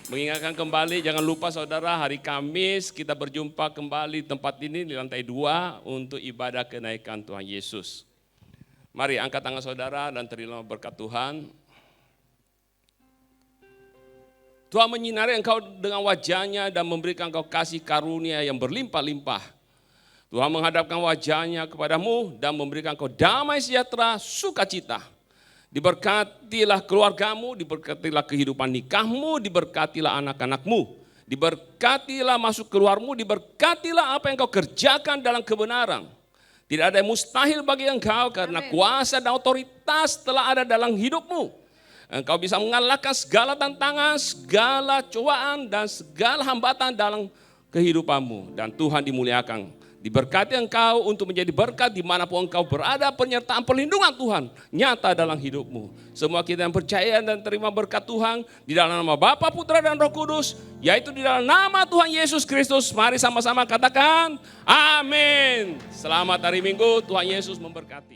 Speaker 5: Mengingatkan kembali, jangan lupa saudara, hari Kamis kita berjumpa kembali di tempat ini di lantai 2 untuk ibadah kenaikan Tuhan Yesus. Mari angkat tangan saudara dan terima berkat Tuhan. Tuhan menyinari engkau dengan wajahnya dan memberikan engkau kasih karunia yang berlimpah-limpah. Tuhan menghadapkan wajahnya kepadamu dan memberikan engkau damai sejahtera, sukacita. Diberkatilah keluargamu, diberkatilah kehidupan nikahmu, diberkatilah anak-anakmu. Diberkatilah masuk keluarmu, diberkatilah apa yang engkau kerjakan dalam kebenaran. Tidak ada yang mustahil bagi engkau karena kuasa dan otoritas telah ada dalam hidupmu. Engkau bisa mengalahkan segala tantangan, segala cobaan dan segala hambatan dalam kehidupanmu. Dan Tuhan dimuliakan. Diberkati engkau untuk menjadi berkat dimanapun engkau berada, penyertaan perlindungan Tuhan nyata dalam hidupmu. Semua kita yang percaya dan terima berkat Tuhan di dalam nama Bapa, Putra dan Roh Kudus, yaitu di dalam nama Tuhan Yesus Kristus. Mari sama-sama katakan amin. Selamat hari Minggu, Tuhan Yesus memberkati.